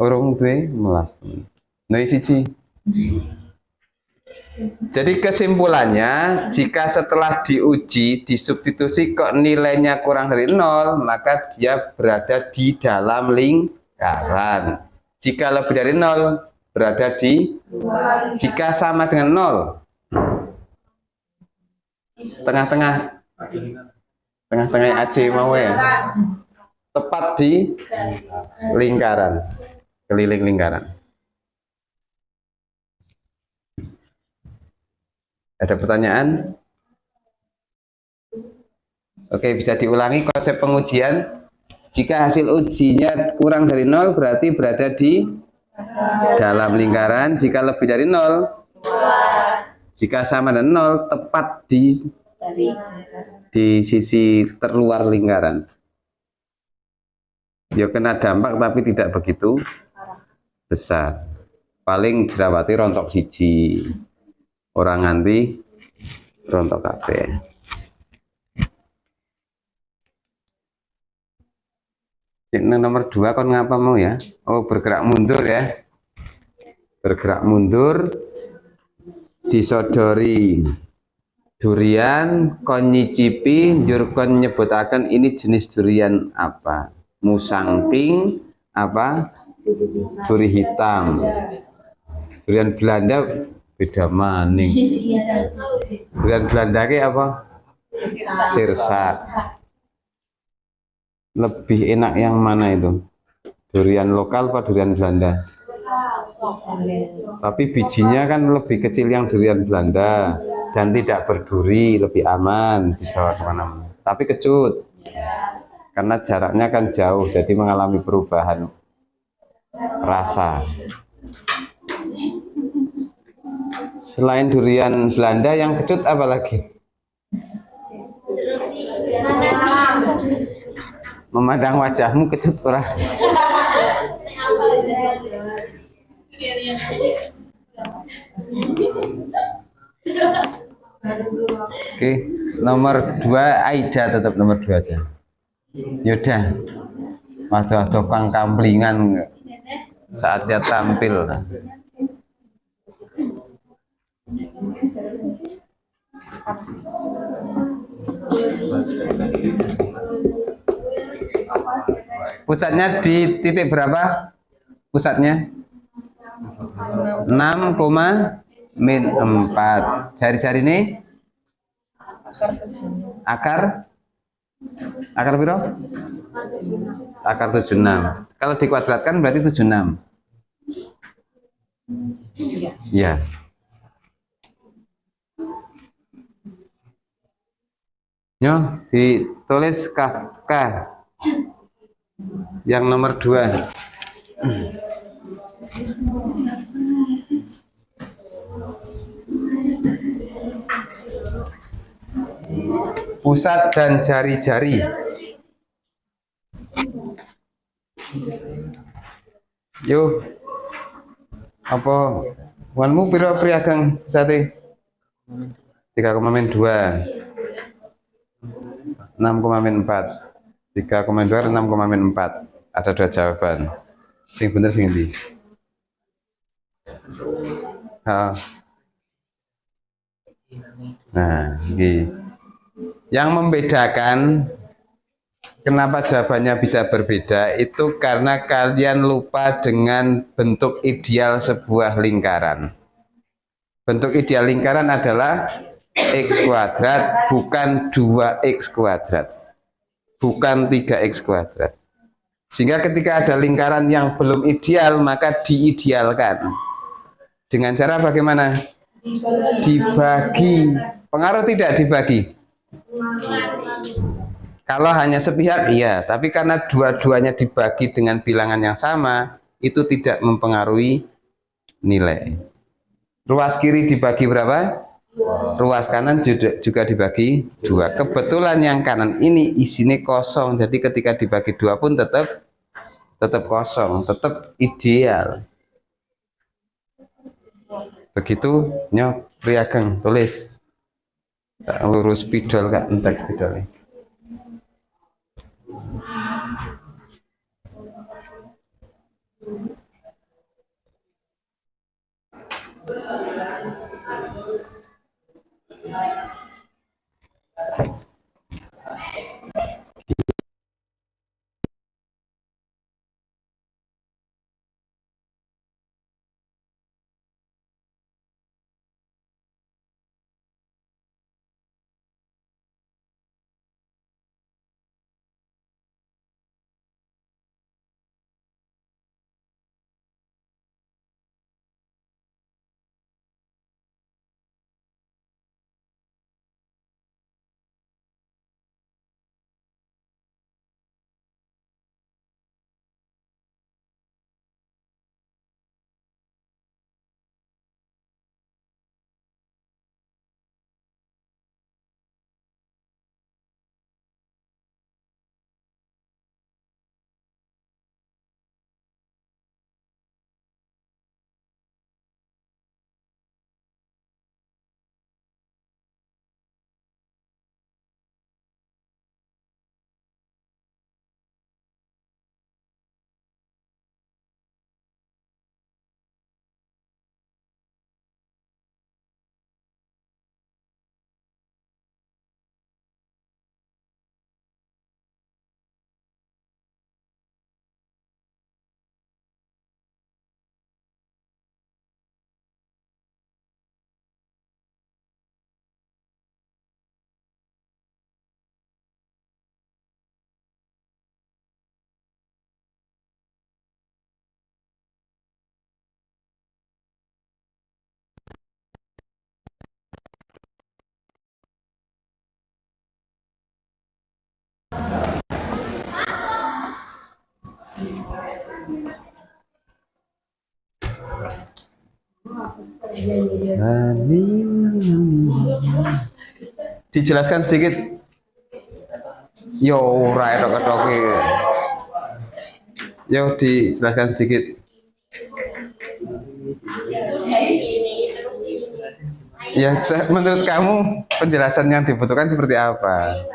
Urung duwe melas. Nah siji. Jadi kesimpulannya, jika setelah diuji, disubstitusi kok nilainya kurang dari 0, maka dia berada di dalam lingkaran. Jika lebih dari 0, berada di, jika sama dengan 0, tengah-tengah, tengah-tengah aja mau ya, tepat di lingkaran, keliling lingkaran. Ada pertanyaan? Oke, bisa diulangi konsep pengujian. Jika hasil ujinya kurang dari 0, berarti berada di dalam lingkaran. Jika lebih dari 0, jika sama dengan 0, tepat di sisi terluar lingkaran. Ya kena dampak tapi tidak begitu besar. Paling jerawati rontok siji. Orang nganti rontok kabeh. Nomor 2 kon ngapa mau ya? Oh, bergerak mundur ya. Bergerak mundur, disodori durian, kon nyicipi, njur kon nyebutaken ini jenis durian apa? Musangking apa? Duri hitam. Durian Belanda beda maning. Durian Belanda ke apa? Sirsak. Lebih enak yang mana itu? Durian lokal apa durian Belanda? Tapi bijinya kan lebih kecil yang durian Belanda dan tidak berduri, lebih aman dibawa kemana-mana. Tapi kecut, karena jaraknya kan jauh, jadi mengalami perubahan rasa. Selain durian Belanda yang kecut apa lagi? Memandang wajahmu kecut ora? Oke, nomor 2 Aida tetap nomor 2 aja. Yaudah, waktu tukang kamplingan saatnya tampil. Pusatnya di titik berapa? Pusatnya 6,-4. Jari-jari ini akar berapa? Akar 76. Kalau dikuadratkan berarti 76. Ya. Yo, ditulis K yang nomor 2. Pusat dan jari-jari. Yo, apa wanmu piro priagang sate? 3,2. 6,4. 3,2 6,4. Ada 2 jawaban. Sing bener sing ndi? Oh. Nah, ini. Yang membedakan kenapa jawabannya bisa berbeda itu karena kalian lupa dengan bentuk ideal sebuah lingkaran. Bentuk ideal lingkaran adalah x kuadrat, bukan 2x kuadrat, bukan 3x kuadrat. Sehingga ketika ada lingkaran yang belum ideal, maka diidealkan. Dengan cara bagaimana? Dibagi. Pengaruh tidak dibagi? Kalau hanya sepihak, iya. Tapi karena dua-duanya dibagi dengan bilangan yang sama, itu tidak mempengaruhi nilai. Ruas kiri dibagi berapa? Ruas kanan juga dibagi 2. Kebetulan yang kanan ini isinya kosong, jadi ketika dibagi 2 pun tetap kosong, tetap ideal. Begitu nyok Priageng tulis. Tak lurus spidol kak, entek spidolnya. Dijelaskan sedikit. Yo, ora etok-etoke. Yo, dijelaskan sedikit. Ya, menurut kamu penjelasan yang dibutuhkan seperti apa?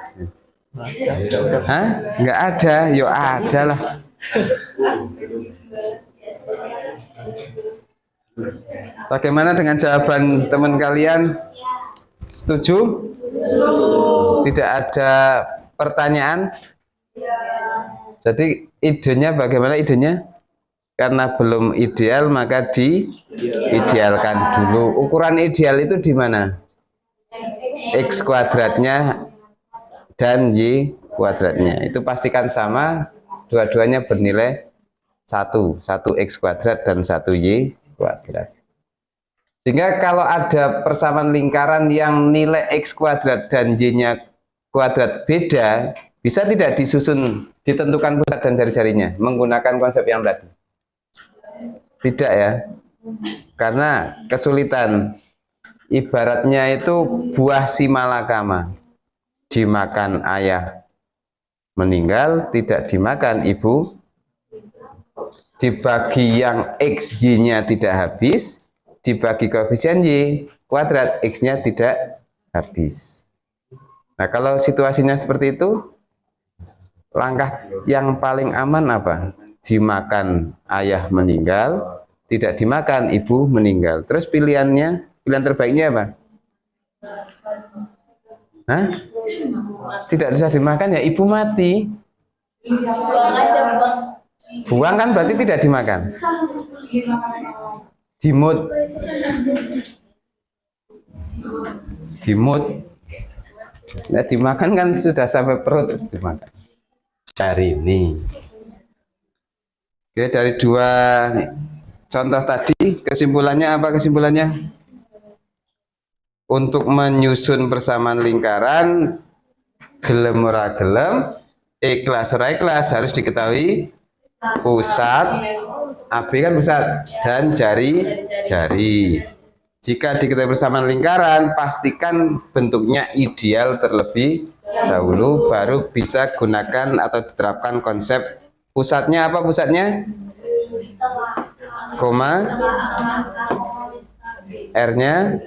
Hah? Nggak ada. Yo, ada lah. Bagaimana dengan jawaban teman kalian? Setuju? Tidak ada pertanyaan? Jadi idenya bagaimana idenya? Karena belum ideal maka diidealkan dulu. Ukuran ideal itu di mana? X kuadratnya dan Y kuadratnya. Itu pastikan sama, dua-duanya bernilai 1 X kuadrat dan 1 Y kuadrat. Sehingga kalau ada persamaan lingkaran yang nilai X kuadrat dan Y-nya kuadrat beda, bisa tidak disusun, ditentukan pusat dan jari-jarinya menggunakan konsep yang tadi? Tidak ya, karena kesulitan. Ibaratnya itu buah si malakama, dimakan ayah meninggal, tidak dimakan ibu. Dibagi yang X, Y-nya tidak habis, dibagi koefisien Y kuadrat, X-nya tidak habis. Nah, kalau situasinya seperti itu, langkah yang paling aman apa? dimakan ayah meninggal, tidak dimakan ibu meninggal. Terus pilihan terbaiknya apa? Hah? Tidak bisa dimakan ya ibu mati. Buang kan berarti tidak dimakan. Dimut. Dimut. Nah, dimakan kan sudah sampai perut dimakan. Cari ini. Oke, dari dua contoh tadi, kesimpulannya apa kesimpulannya? Untuk menyusun persamaan lingkaran, gelem ora gelem, ikhlas ora ikhlas, harus diketahui pusat, AB kan pusat, dan jari. Jika diketahui persamaan lingkaran, pastikan bentuknya ideal terlebih dahulu, baru bisa gunakan atau diterapkan konsep pusatnya. Apa pusatnya? Koma, R-nya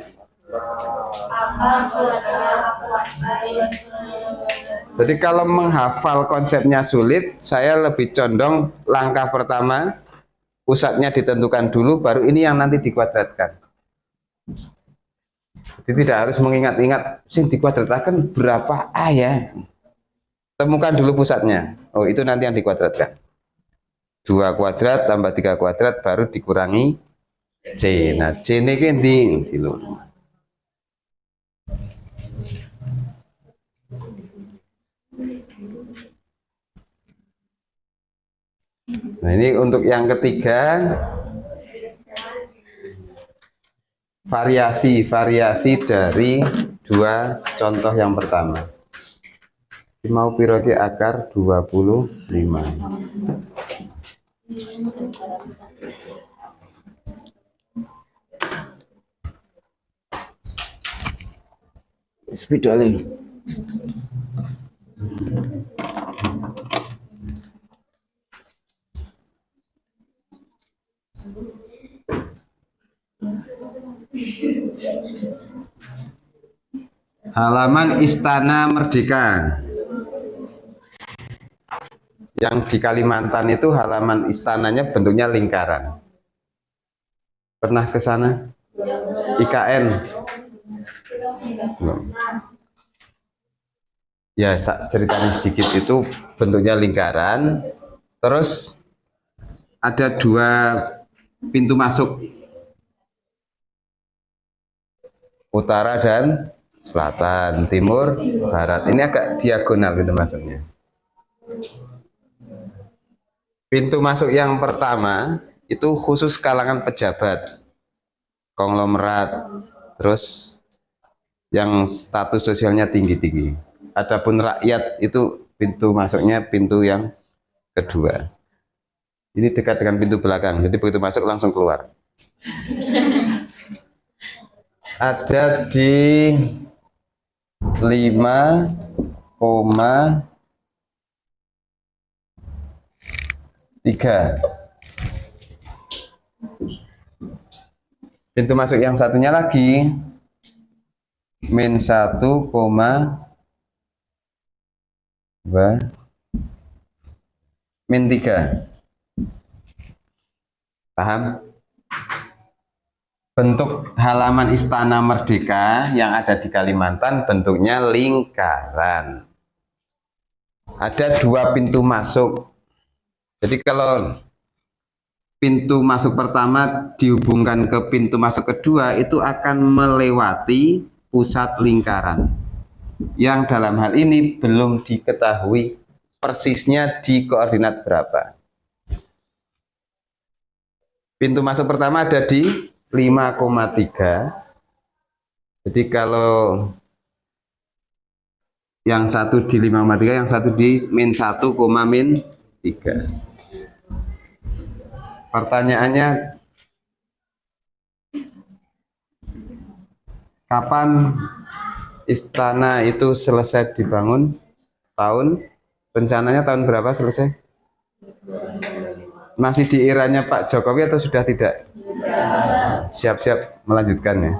Jadi kalau menghafal konsepnya sulit, saya lebih condong langkah pertama, pusatnya ditentukan dulu, baru ini yang nanti dikuadratkan. Jadi tidak harus mengingat-ingat, sing dikuadratkan berapa A ya. Temukan dulu pusatnya. Oh, itu nanti yang dikuadratkan. 2 kuadrat tambah 3 kuadrat baru dikurangi C. Nah, C ini kan di luar. Nah, ini untuk yang ketiga, variasi dari dua contoh yang pertama. Mau piroki akar 25. Speed lagi. Halaman Istana Merdeka. Yang di Kalimantan itu halaman istananya bentuknya lingkaran. Pernah ke sana? IKN? Belum. Ya, ceritanya sedikit, itu bentuknya lingkaran. Terus ada 2 pintu masuk, utara dan selatan, timur, barat. Ini agak diagonal pintu masuknya. Pintu masuk yang pertama itu khusus kalangan pejabat, konglomerat, terus yang status sosialnya tinggi-tinggi. Adapun rakyat itu pintu masuknya pintu yang kedua. Ini dekat dengan pintu belakang, jadi begitu masuk langsung keluar. Ada di 5,3. Pintu masuk yang satunya lagi min 1,3. Paham? Bentuk halaman Istana Merdeka yang ada di Kalimantan bentuknya lingkaran. Ada 2 pintu masuk. Jadi kalau pintu masuk pertama dihubungkan ke pintu masuk kedua, itu akan melewati pusat lingkaran. Yang dalam hal ini belum diketahui persisnya di koordinat berapa. Pintu masuk pertama ada di 5,3. Jadi kalau yang satu di 5,3, yang satu di min 1,3. Pertanyaannya, kapan istana itu selesai dibangun? Tahun? Rencananya tahun berapa selesai? Masih di eranya Pak Jokowi atau sudah tidak? Siap-siap melanjutkan ya.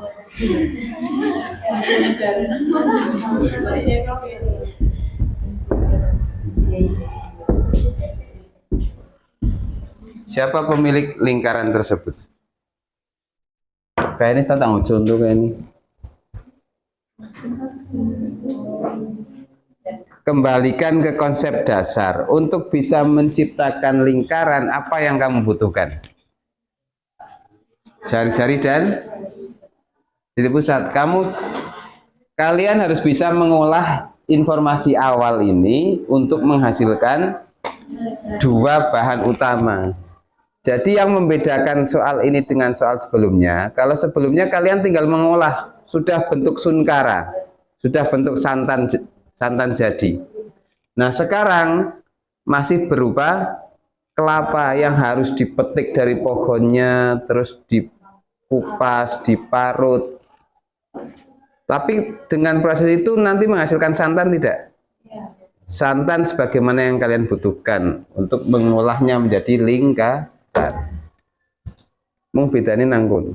Siapa pemilik lingkaran tersebut? Kayak ini tentang contoh kayak ini. Kembalikan ke konsep dasar. Untuk bisa menciptakan lingkaran, apa yang kamu butuhkan? Jari-jari dan titik pusat. Kalian harus bisa mengolah informasi awal ini untuk menghasilkan dua bahan utama. Jadi yang membedakan soal ini dengan soal sebelumnya, kalau sebelumnya kalian tinggal mengolah, sudah bentuk sunkara, sudah bentuk santan jadi. Nah sekarang masih berupa kelapa yang harus dipetik dari pohonnya, terus dikupas, diparut. Tapi dengan proses itu nanti menghasilkan santan tidak? Santan sebagaimana yang kalian butuhkan untuk mengolahnya menjadi lingkaran. Mung bedane nangkun.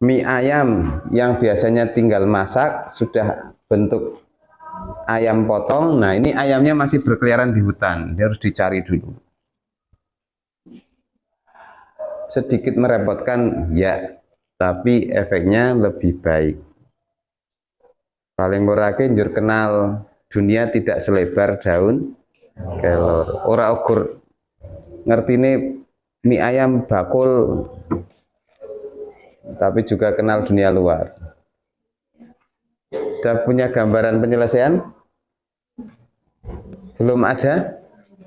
Mie ayam yang biasanya tinggal masak sudah bentuk ayam potong. Nah, ini ayamnya masih berkeliaran di hutan. Dia harus dicari dulu. Sedikit merepotkan, ya, tapi efeknya lebih baik. Paling murahke njur kenal dunia tidak selebar daun kelor. Ora ukur ngertine mie ayam bakul, tapi juga kenal dunia luar. Sudah punya gambaran penyelesaian? Belum ada?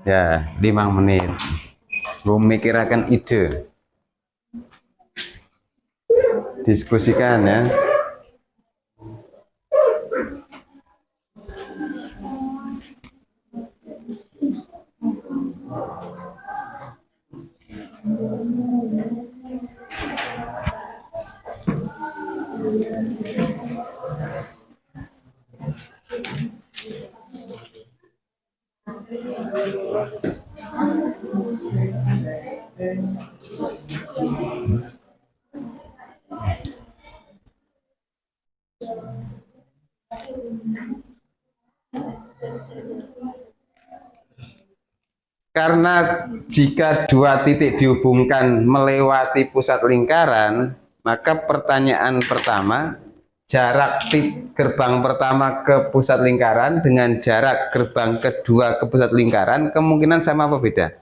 Ya, 5 menit. Memikirkan ide. Diskusikan ya. Karena jika dua titik dihubungkan melewati pusat lingkaran, maka pertanyaan pertama, jarak gerbang pertama ke pusat lingkaran dengan jarak gerbang kedua ke pusat lingkaran kemungkinan sama apa beda?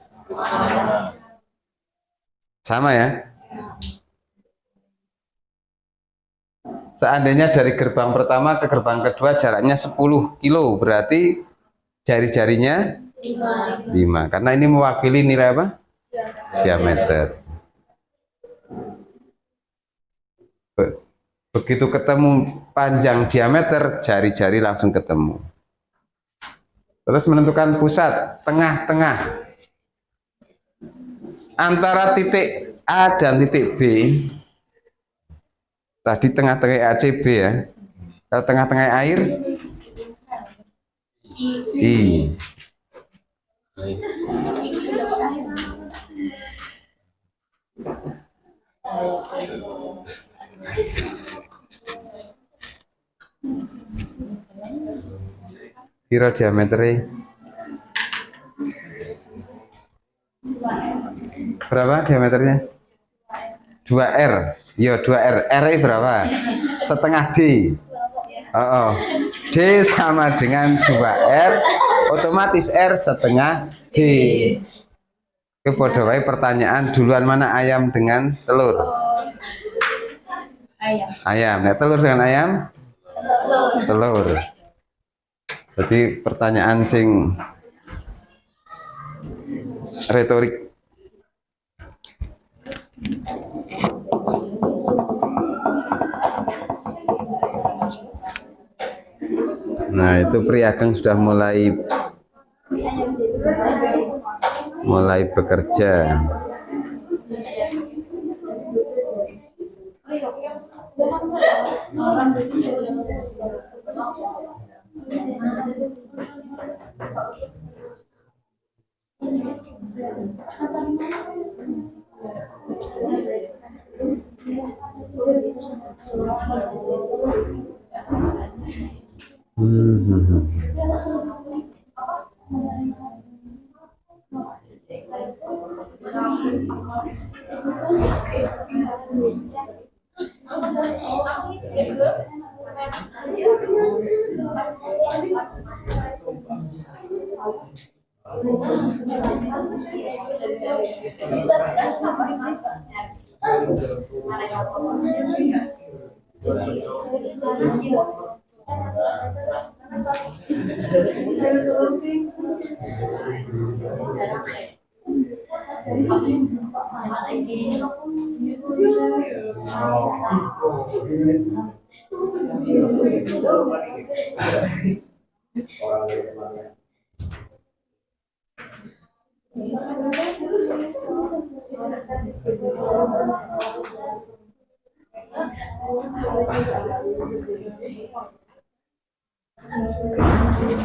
Sama ya? Seandainya dari gerbang pertama ke gerbang kedua jaraknya 10 kilo, berarti jari-jarinya 5. Karena ini mewakili nilai apa? Diameter. Begitu ketemu panjang diameter, jari-jari langsung ketemu. Terus menentukan pusat, tengah-tengah. Antara titik A dan titik B. Tadi tengah-tengah ACB ya. Kalau tengah-tengah air, I. Kira diameternya berapa diameternya? 2R. Yo 2R. R berapa? Setengah D. D sama dengan 2R, otomatis R setengah D. Oke, bodoh wae pertanyaan duluan mana ayam dengan telur? Ayam. Nah, telur dengan ayam? Telur. Jadi pertanyaan sing retorik. Nah, itu Priageng sudah mulai bekerja.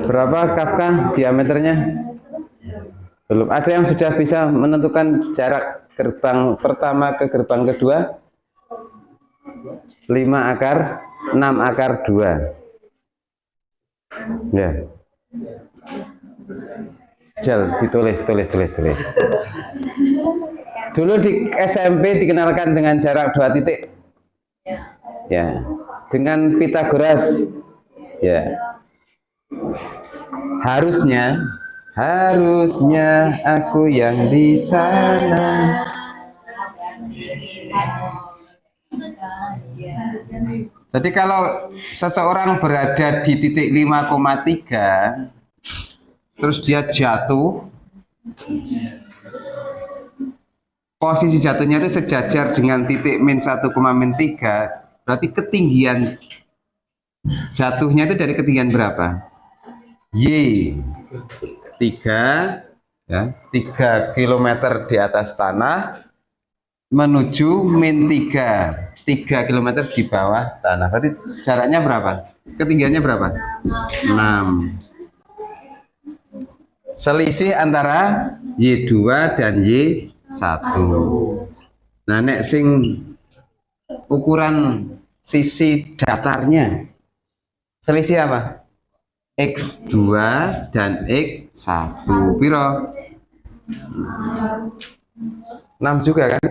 Berapa Kafka diameternya? Belum ada yang sudah bisa menentukan jarak gerbang pertama ke gerbang kedua? 5 akar 6 akar 2. Ya. Jel, tulis. Dulu di SMP dikenalkan dengan jarak 2 titik. Ya. Dengan Pythagoras. Ya. Harusnya aku yang di sana. Jadi kalau seseorang berada di titik 5,3 terus dia jatuh, posisi jatuhnya itu sejajar dengan titik min 1, min 3, berarti ketinggian jatuhnya itu dari ketinggian berapa? Y 3 ya, 3 km di atas tanah menuju min 3 km di bawah tanah. Berarti jaraknya berapa? Ketinggiannya berapa? 6. Selisih antara Y2 dan Y1. Nah, nek sing ukuran sisi datarnya selisih apa? X2 dan X1. Piro? 6 juga kan?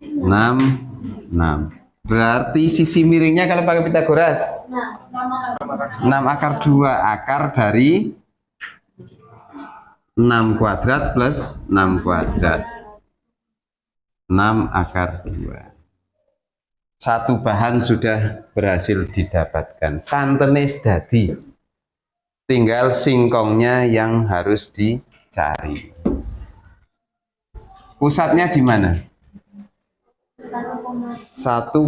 6. Berarti sisi miringnya kalau pakai Pythagoras 6 akar 2, akar dari 6 kuadrat plus 6 kuadrat. 6 akar 2. Satu bahan sudah berhasil didapatkan. Santenis dadi. Tinggal singkongnya yang harus dicari. Pusatnya di mana? 1,1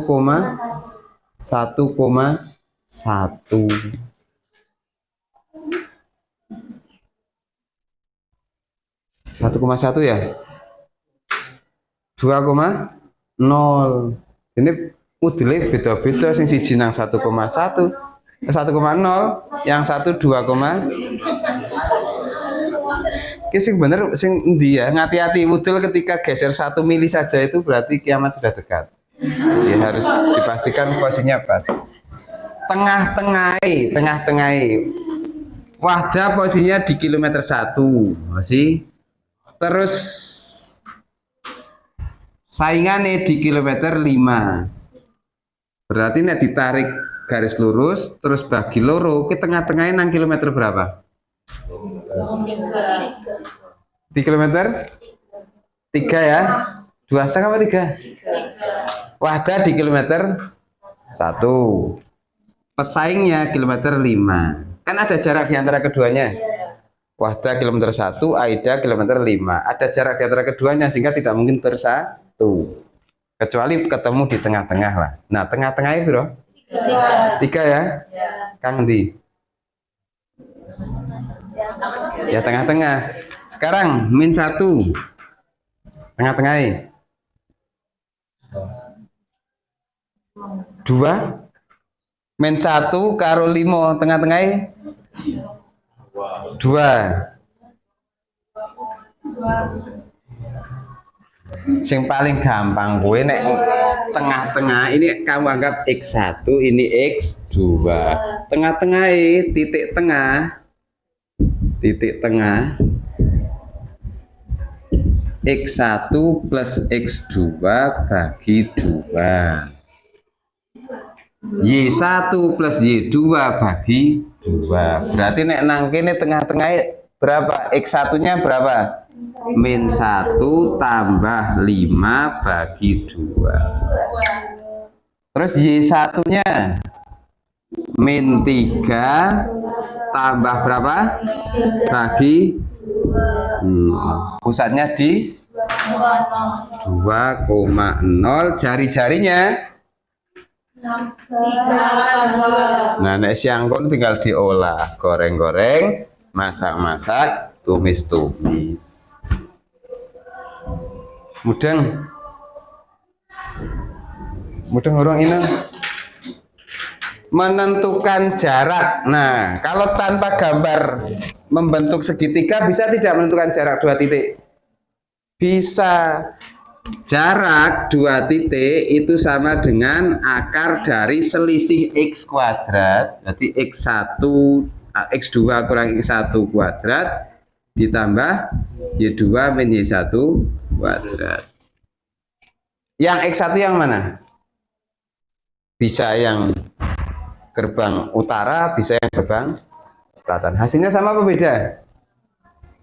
ya? 2,0. Ini udele beda-beda, sing siji nang 1,1, 1,0, yang satu 2, sing bener sing endi ya? Hati-hati udel ketika geser 1 mili saja itu berarti kiamat sudah dekat. Ya harus dipastikan posisinya pas. Tengah-tengah. Wadah posisinya di kilometer 1, masih. Terus saingannya di kilometer 5. Berarti nek ditarik garis lurus terus bagi loro, ke tengah-tengahnya nang kilometer berapa? Di kilometer 3 ya? 2,5 apa 3? Wadah di kilometer 1. Pesaingnya kilometer 5. Kan ada jarak di antara keduanya. Wadah kilometer 1, Aida kilometer 5. Ada jarak di antara keduanya sehingga tidak mungkin bersatu. Kecuali ketemu di tengah-tengah lah. Nah, tengah-tengahnya bro? 3 ya? Kang di? Ya tengah-tengah. Sekarang min 1. Tengah-tengahnya. 2. Min 1 karo 5 tengah-tengahnya. 2. Sing paling gampang gue nek tengah-tengah ini kamu anggap X1, ini X2. Tengah-tengah titik tengah X1 plus X2 bagi 2. Y1 plus Y2 bagi 2. Berarti nek nang kene tengah-tengah berapa? X1 nya berapa? Min 1 tambah 5 bagi 2. Terus Y1 nya min 3 tambah berapa? Bagi pusatnya di 2,0. Jari-jarinya nah nek siangkon tinggal diolah, goreng-goreng, masak-masak, tumis-tumis. Mudeng orang ini menentukan jarak. Nah, kalau tanpa gambar membentuk segitiga bisa tidak menentukan jarak 2 titik? Bisa. Jarak 2 titik itu sama dengan akar dari selisih X kuadrat. Jadi X1 X2 kurang X1 kuadrat ditambah Y2 min Y1 kuadrat. Yang X1 yang mana? Bisa yang gerbang utara, bisa yang gerbang selatan. Hasilnya sama apa beda?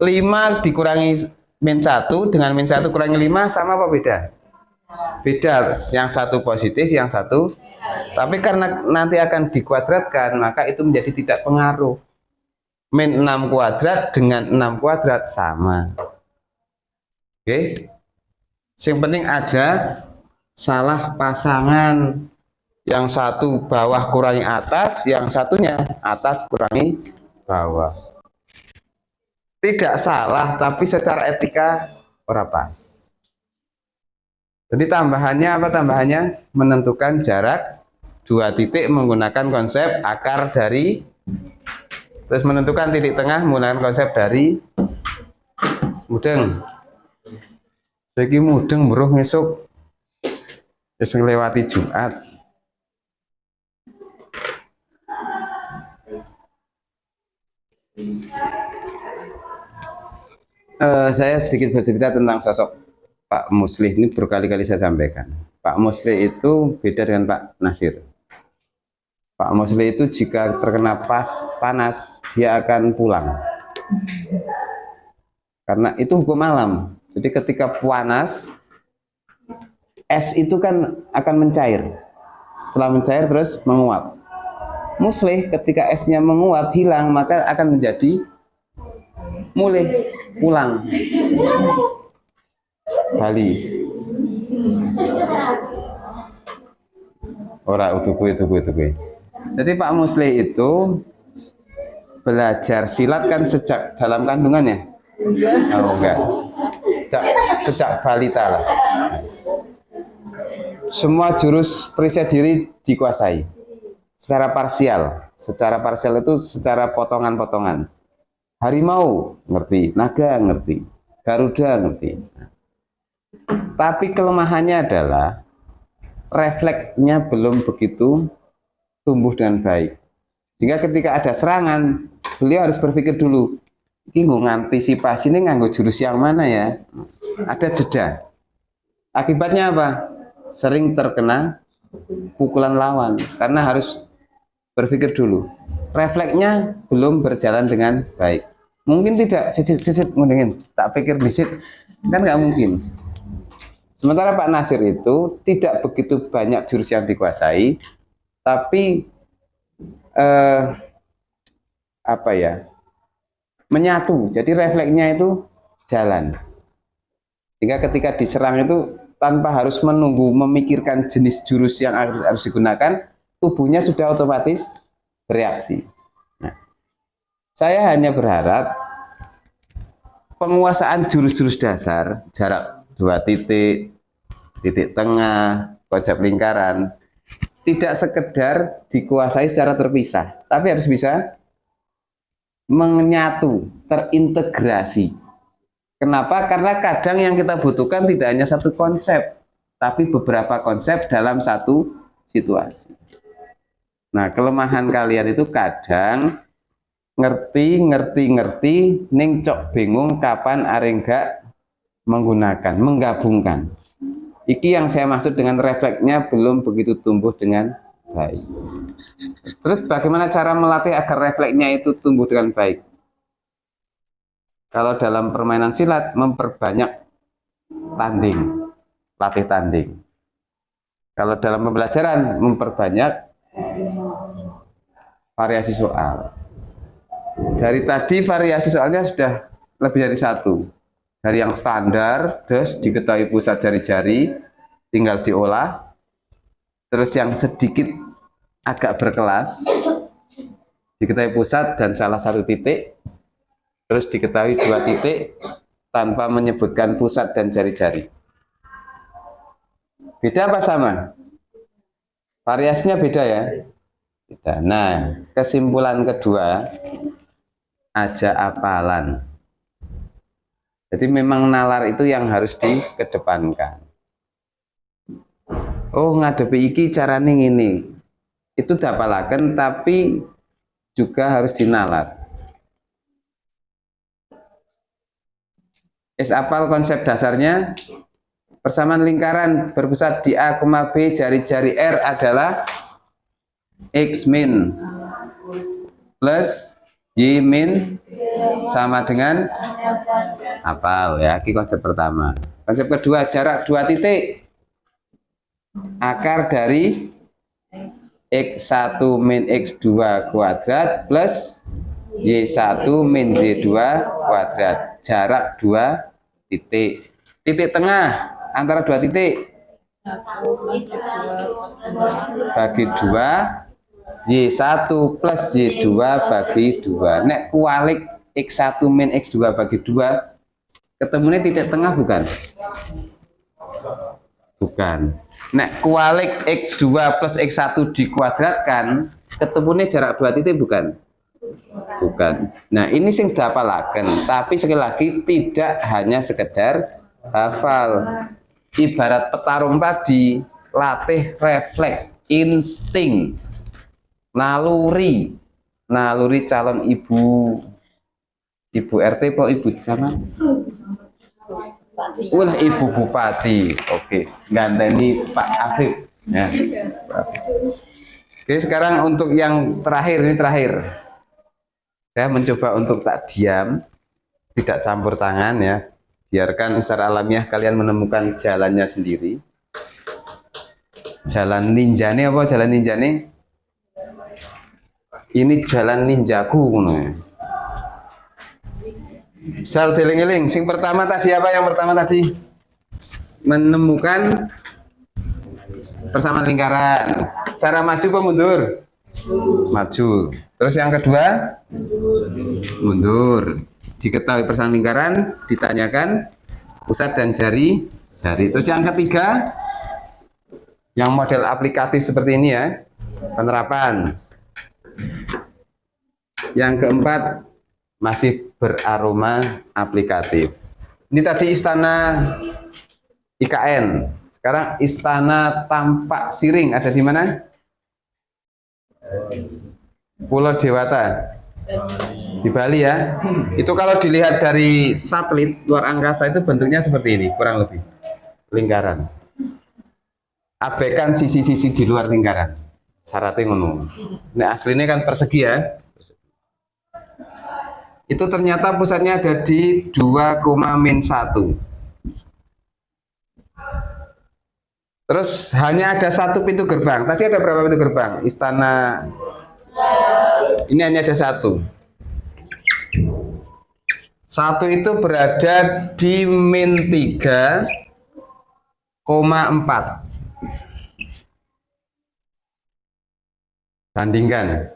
5 dikurangi min 1 dengan min 1 kurangi 5 sama apa beda? Beda, yang satu positif, yang satu. Tapi karena nanti akan dikuadratkan, maka itu menjadi tidak pengaruh. Min 6 kuadrat dengan 6 kuadrat sama. Oke. Yang penting aja salah pasangan. Yang satu bawah kurangi atas, yang satunya atas kurangi bawah. Tidak salah, tapi secara etika ora pas. Jadi tambahannya apa tambahannya? Menentukan jarak 2 titik menggunakan konsep akar dari, terus menentukan titik tengah menggunakan konsep dari mudeng. Saiki mudeng buruh ngesuk wis nglewati Jumat. Saya sedikit bercerita tentang sosok Pak Muslih. Ini berkali-kali saya sampaikan. Pak Muslih itu beda dengan Pak Nasir. Pak Muslih itu jika terkena panas, dia akan pulang. Karena itu hukum alam. Jadi ketika panas, es itu kan akan mencair. Setelah mencair terus menguap. Muslih ketika esnya menguap, hilang, maka akan menjadi mulih, pulang. Bali. Ora utuku. Jadi Pak Muslih itu belajar silat kan sejak dalam kandungannya? Oh enggak. Sejak balita lah. Semua jurus perisai diri dikuasai secara parsial. Secara parsial itu secara potongan-potongan. Harimau ngerti, naga ngerti, garuda ngerti. Tapi kelemahannya adalah refleksnya belum begitu tumbuh dengan baik. Sehingga ketika ada serangan, beliau harus berpikir dulu, ini ngantisipasi ini nganggo jurus yang mana ya? Ada jeda. Akibatnya apa? Sering terkena pukulan lawan karena harus berpikir dulu. Refleksnya belum berjalan dengan baik. Mungkin tidak sisit ngundingin, tak pikir disit, kan nggak mungkin. Sementara Pak Nasir itu tidak begitu banyak jurus yang dikuasai, tapi menyatu. Jadi refleksnya itu jalan. Sehingga ketika diserang itu tanpa harus menunggu memikirkan jenis jurus yang harus digunakan, tubuhnya sudah otomatis bereaksi. Saya hanya berharap penguasaan jurus-jurus dasar, jarak 2 titik, titik tengah, konsep lingkaran, tidak sekedar dikuasai secara terpisah, tapi harus bisa menyatu, terintegrasi. Kenapa? Karena kadang yang kita butuhkan tidak hanya satu konsep, tapi beberapa konsep dalam satu situasi. Nah, kelemahan kalian itu kadang ngerti, ning cok bingung kapan areng gak menggunakan, menggabungkan. Iki yang saya maksud dengan refleksnya belum begitu tumbuh dengan baik. Terus bagaimana cara melatih agar refleksnya itu tumbuh dengan baik? Kalau dalam permainan silat, memperbanyak tanding, latih tanding. Kalau dalam pembelajaran, memperbanyak variasi soal. Dari tadi variasi soalnya sudah lebih dari satu. Dari yang standar, terus diketahui pusat jari-jari, tinggal diolah. Terus yang sedikit agak berkelas, diketahui pusat dan salah satu titik. Terus diketahui 2 titik tanpa menyebutkan pusat dan jari-jari. Beda apa sama? Variasinya beda ya? Beda. Nah, kesimpulan kedua, aja apalan. Jadi memang nalar itu yang harus dikedepankan. Oh, ngadepi iki carane ngene. Itu dapalaken tapi juga harus dinalar. Apal konsep dasarnya, persamaan lingkaran berpusat di A, B, jari-jari R adalah X min plus Y min sama dengan apal ya. Ini konsep pertama. Konsep kedua, jarak 2 titik. Akar dari X1 min X2 kuadrat plus Y1 min Y2 kuadrat. Jarak 2 titik. Titik tengah antara 2 titik bagi 2, Y1 plus Y2 bagi 2. Nek kualik X1 min X2 bagi 2, ketemunya titik tengah bukan? Bukan. Nek kualik X2 plus X1 dikuadratkan, ketemunya jarak 2 titik bukan? Bukan. Nah, ini sing dapalaken, tapi sekali lagi tidak hanya sekedar hafal. Ibarat petarung tadi, latih refleks, insting, naluri calon ibu RT kok ibu di sana? Ulah ibu bupati. Oke, ganteni Pak Afif ya. Oke, sekarang untuk yang terakhir, ini terakhir. Saya mencoba untuk tak diam, tidak campur tangan ya. Biarkan secara alamiah kalian menemukan jalannya sendiri. Jalan ninjane apa jalan ninjane? Ini jalan ninjaku ngono ya. Jal deling-eling. Sing pertama tadi apa? Yang pertama tadi menemukan persamaan lingkaran. Cara maju apa mundur? Maju. Terus yang kedua mundur. Diketahui persamaan lingkaran, ditanyakan pusat dan jari-jari. Terus yang ketiga, yang model aplikatif seperti ini ya, penerapan. Yang keempat, masih beraroma aplikatif. Ini tadi istana IKN. Sekarang istana Tampak Siring ada di mana? Pulau Dewata. Di Bali ya. Itu kalau dilihat dari satelit luar angkasa itu bentuknya seperti ini, kurang lebih. Lingkaran. Abaikan sisi-sisi di luar lingkaran. Syaratnya ngono. Nah, aslinya kan persegi ya. Itu ternyata pusatnya ada di 2,-1. Terus hanya ada 1 pintu gerbang. Tadi ada berapa pintu gerbang? Istana ini hanya ada 1. 1 itu berada di -3,4. Bandingkan.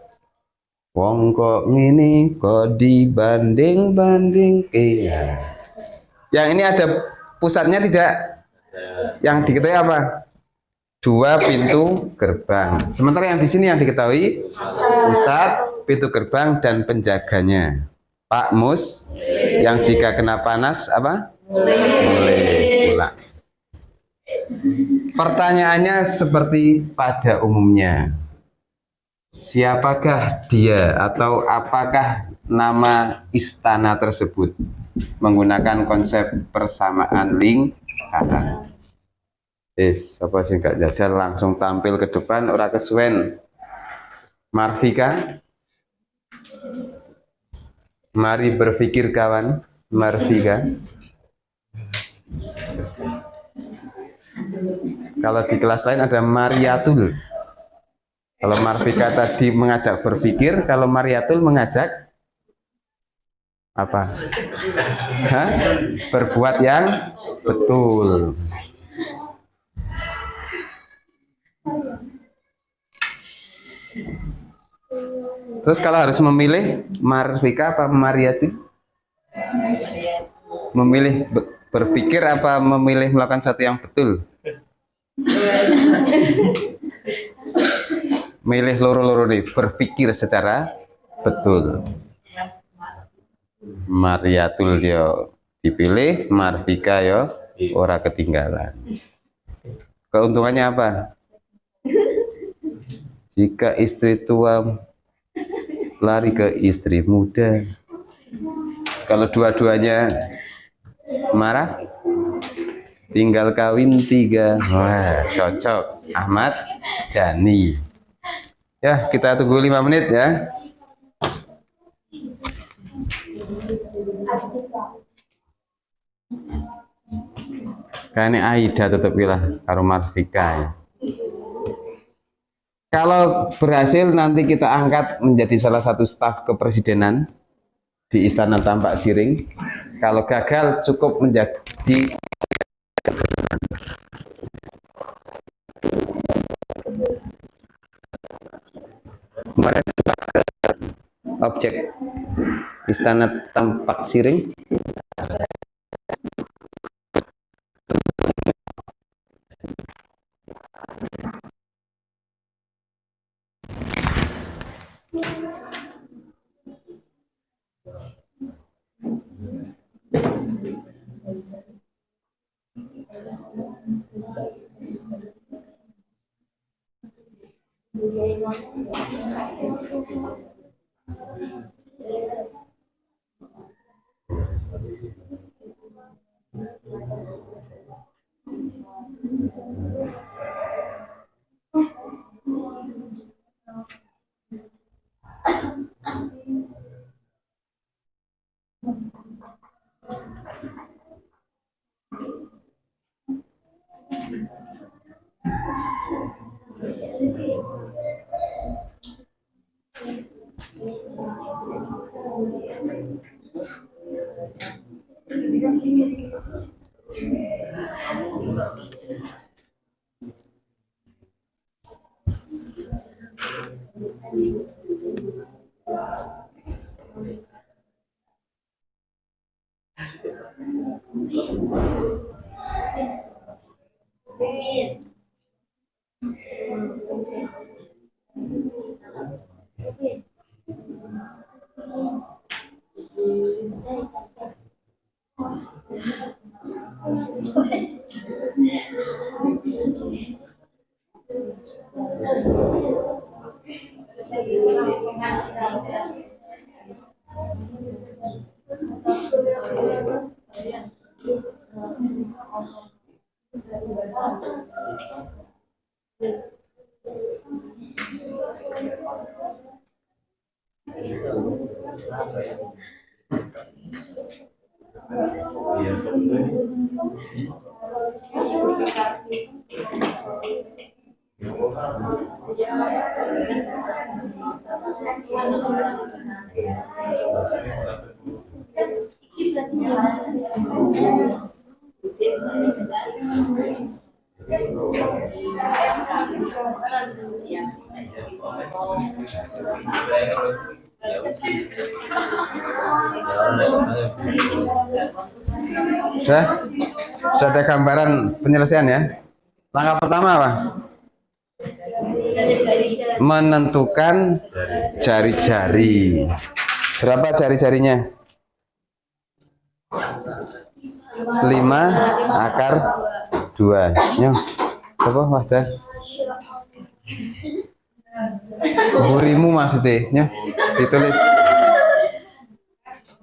Wong kok ngini kok dibanding-banding ke. Yang ini ada pusatnya tidak? Yang diketahui apa? 2 pintu gerbang. Sementara yang di sini yang diketahui pusat, pintu gerbang dan penjaganya. Pak Mus, yang jika kena panas apa? Boleh pulang. Pertanyaannya seperti pada umumnya. Siapakah dia atau apakah nama istana tersebut? menggunakan konsep persamaan lingkaran. Apa sih gak jajal langsung tampil ke depan ora kesuwen. Marfika, mari berpikir kawan. Marfika. Kalau di kelas lain ada Mariatul. Kalau Marfika tadi mengajak berpikir, kalau Mariatul mengajak apa? Hah? Berbuat yang betul. Terus kalau harus memilih Marfika apa Mariatul? Memilih berpikir apa memilih melakukan sesuatu yang betul? Milih loro-loro nih, berpikir secara betul. Mariatul yo dipilih, Marfika yo ora ketinggalan. Keuntungannya apa? Jika istri tua lari ke istri muda. Kalau dua-duanya marah, tinggal kawin 3. Wah, cocok. Ahmad Dhani. Ya, kita tunggu 5 menit ya. Kayaknya Aida tetap pilih karo Marfika ya. Kalau berhasil nanti kita angkat menjadi salah satu staf kepresidenan di Istana Tampak Siring. Kalau gagal cukup menjadi objek Istana Tampak Siring. Sudah ada gambaran penyelesaian ya. Langkah pertama apa? Menentukan jari-jari. Berapa jari-jarinya? 5 akar 2. Nyo, siapa Wahdah? Burimu maksudnya, nyo, ditulis.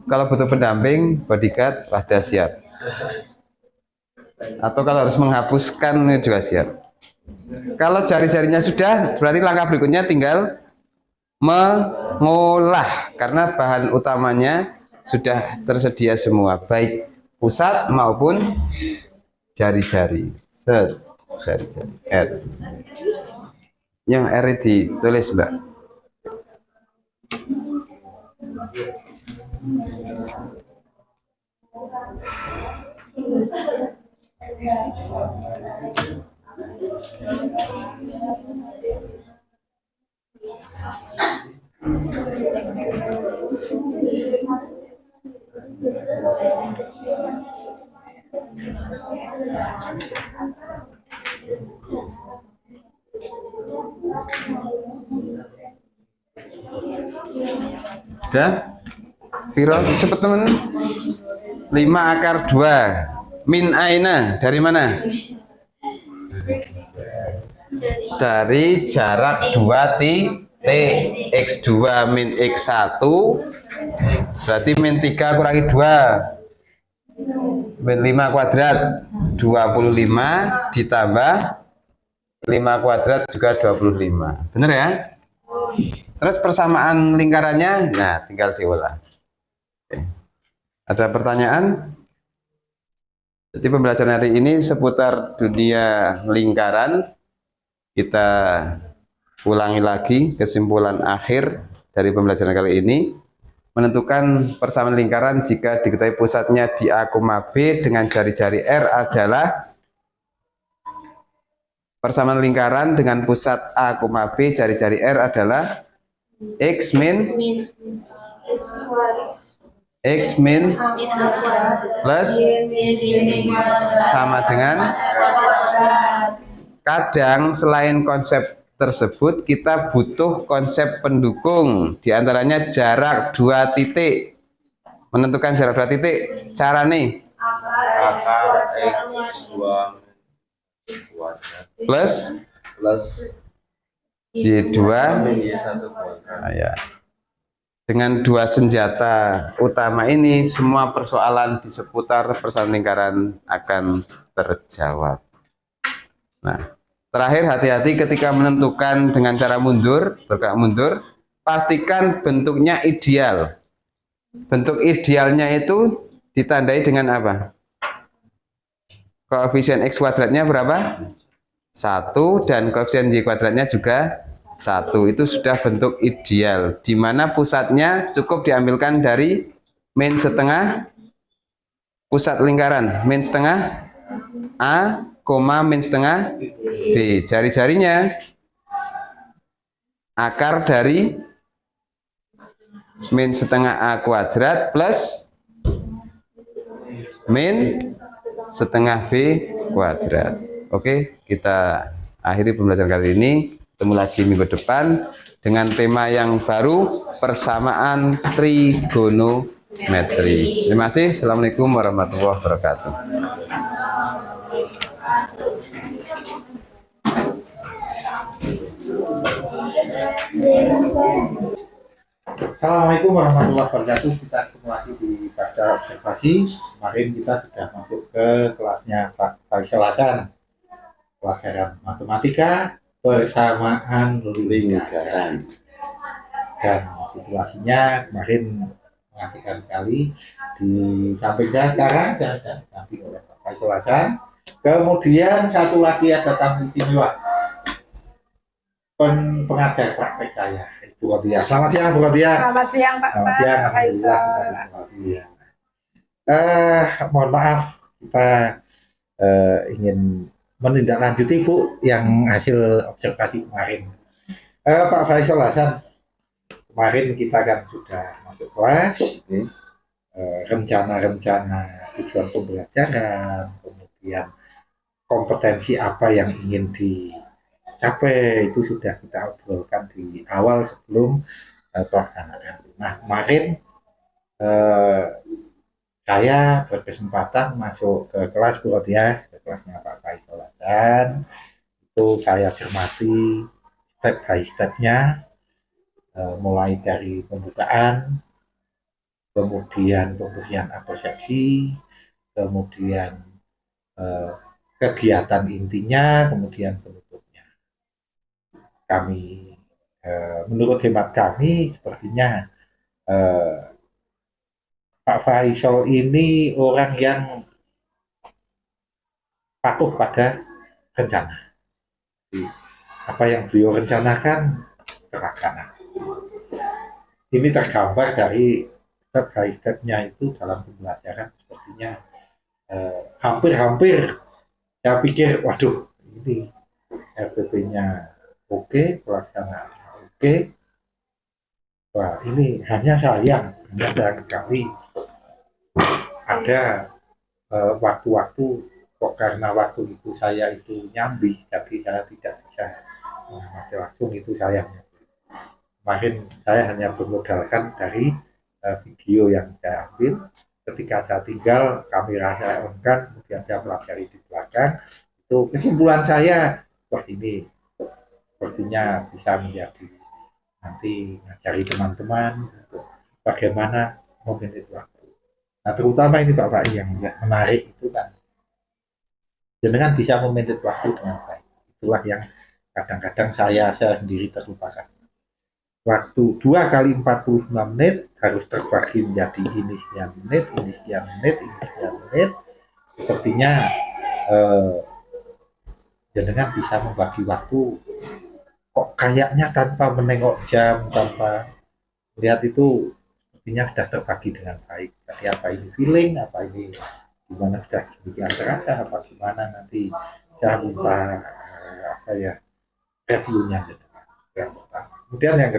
kalau butuh pendamping, bodyguard, Wahda siap. Atau kalau harus menghapuskan juga siap. Kalau jari-jarinya sudah, berarti langkah berikutnya tinggal mengolah, karena bahan utamanya sudah tersedia semua, baik pusat maupun jari-jari. Set, jari-jari. R. Yang R ditulis, Mbak. Udah? Piro cepet temen. 5 akar 2 min aina, dari mana? Dari jarak 2 titik. X2 min X1 berarti min 3 kurangi 2, min 5 kuadrat 25 ditambah 5 kuadrat juga 25. Bener ya? Terus persamaan lingkarannya, nah tinggal diolah. Oke. Ada pertanyaan? Jadi pembelajaran hari ini seputar dunia lingkaran. Kita ulangi lagi kesimpulan akhir dari pembelajaran kali ini. Menentukan persamaan lingkaran jika diketahui pusatnya di A, B dengan jari-jari R adalah persamaan lingkaran dengan pusat A, B, jari-jari R adalah X min plus sama dengan. Kadang selain konsep tersebut kita butuh konsep pendukung, diantaranya jarak 2 titik. Menentukan jarak 2 titik, cara nih Akar X2 plus J2 Y1 kuadrat. nah, ya. Dengan dua senjata utama ini, semua persoalan di seputar persamaan lingkaran akan terjawab. Nah, terakhir hati-hati ketika menentukan dengan cara mundur, bergerak mundur, pastikan bentuknya ideal. Bentuk idealnya itu ditandai dengan apa? Koefisien X kuadratnya berapa? 1 dan koefisien Y kuadratnya juga 1. Itu sudah bentuk ideal, di mana pusatnya cukup diambilkan dari min setengah pusat lingkaran, min setengah A, min setengah B. Jari-jarinya akar dari min setengah A kuadrat plus min setengah B kuadrat. Oke, kita akhiri pembelajaran kali ini. Ketemu lagi minggu depan dengan tema yang baru, persamaan trigonometri. Terima kasih. Assalamualaikum warahmatullahi wabarakatuh. Assalamualaikum warahmatullahi wabarakatuh. Kita ketemu lagi di Baca Observasi. Kemarin kita sudah masuk ke kelasnya Pak Faisal Hasan, pelajaran matematika persamaan lingkaran. Dan situasinya kemarin mengagetkan sekali disampaikan sekarang dan nanti oleh Pak Faisal Hasan. Kemudian satu lagi ada tamu istimewa, pengajar praktek saya, Bu Rodia. Selamat siang, Bu Rodia. Selamat siang Pak. Selamat siang, Faisal. Alhamdulillah. Mohon maaf, kita ingin menindaklanjuti Bu yang hasil observasi kemarin. Pak Faisal Hasan, kemarin kita kan sudah masuk kelas, rencana-rencana tujuan pembelajaran, kemudian kompetensi apa yang ingin dicapai itu sudah kita obrolkan di awal sebelum pelaksanaan. Nah, kemarin saya berkesempatan masuk ke kelas Bu Rodia, ke kelasnya Pak Faisal Hasan. Itu saya cermati step by stepnya, mulai dari pembukaan, kemudian pemberian persepsi, kemudian eh, kegiatan intinya, kemudian penutupnya. Kami, menurut hemat kami, sepertinya Pak Faisal ini orang yang patuh pada rencana. Apa yang beliau rencanakan terlaksana. Ini tergambar dari step-by-stepnya itu dalam pembelajaran sepertinya hampir-hampir saya pikir, waduh, ini RPP-nya oke, pelaksanaannya oke. Wah, ini hanya sayang kali ada waktu-waktu kok karena waktu itu saya itu nyambi, tapi saya tidak bisa mengamati langsung, itu sayangnya. Kemarin saya hanya bermodalkan dari video yang saya ambil. Ketika saya tinggal, kamera saya on-kan, kemudian saya pelajari di belakang. Itu kesimpulan saya, wah ini sepertinya bisa menjadi nanti ngajari teman-teman bagaimana memanage waktu. Nah, terutama ini Bapak yang menarik itu kan, jenengan bisa memanage waktu dengan baik. Itulah yang kadang-kadang saya sendiri terlupakan. Waktu 2 kali 45 menit harus terbagi menjadi ini sekian menit, ini sekian menit, ini sekian menit. Sepertinya jenengan bisa membagi waktu kok kayaknya tanpa menengok jam, tanpa lihat itu sepertinya sudah terbagi dengan baik. Jadi apa ini feeling, apa ini gimana sudah demikian terasa, apa gimana nanti saya minta reviewnya. Yang pertama. Kemudian yang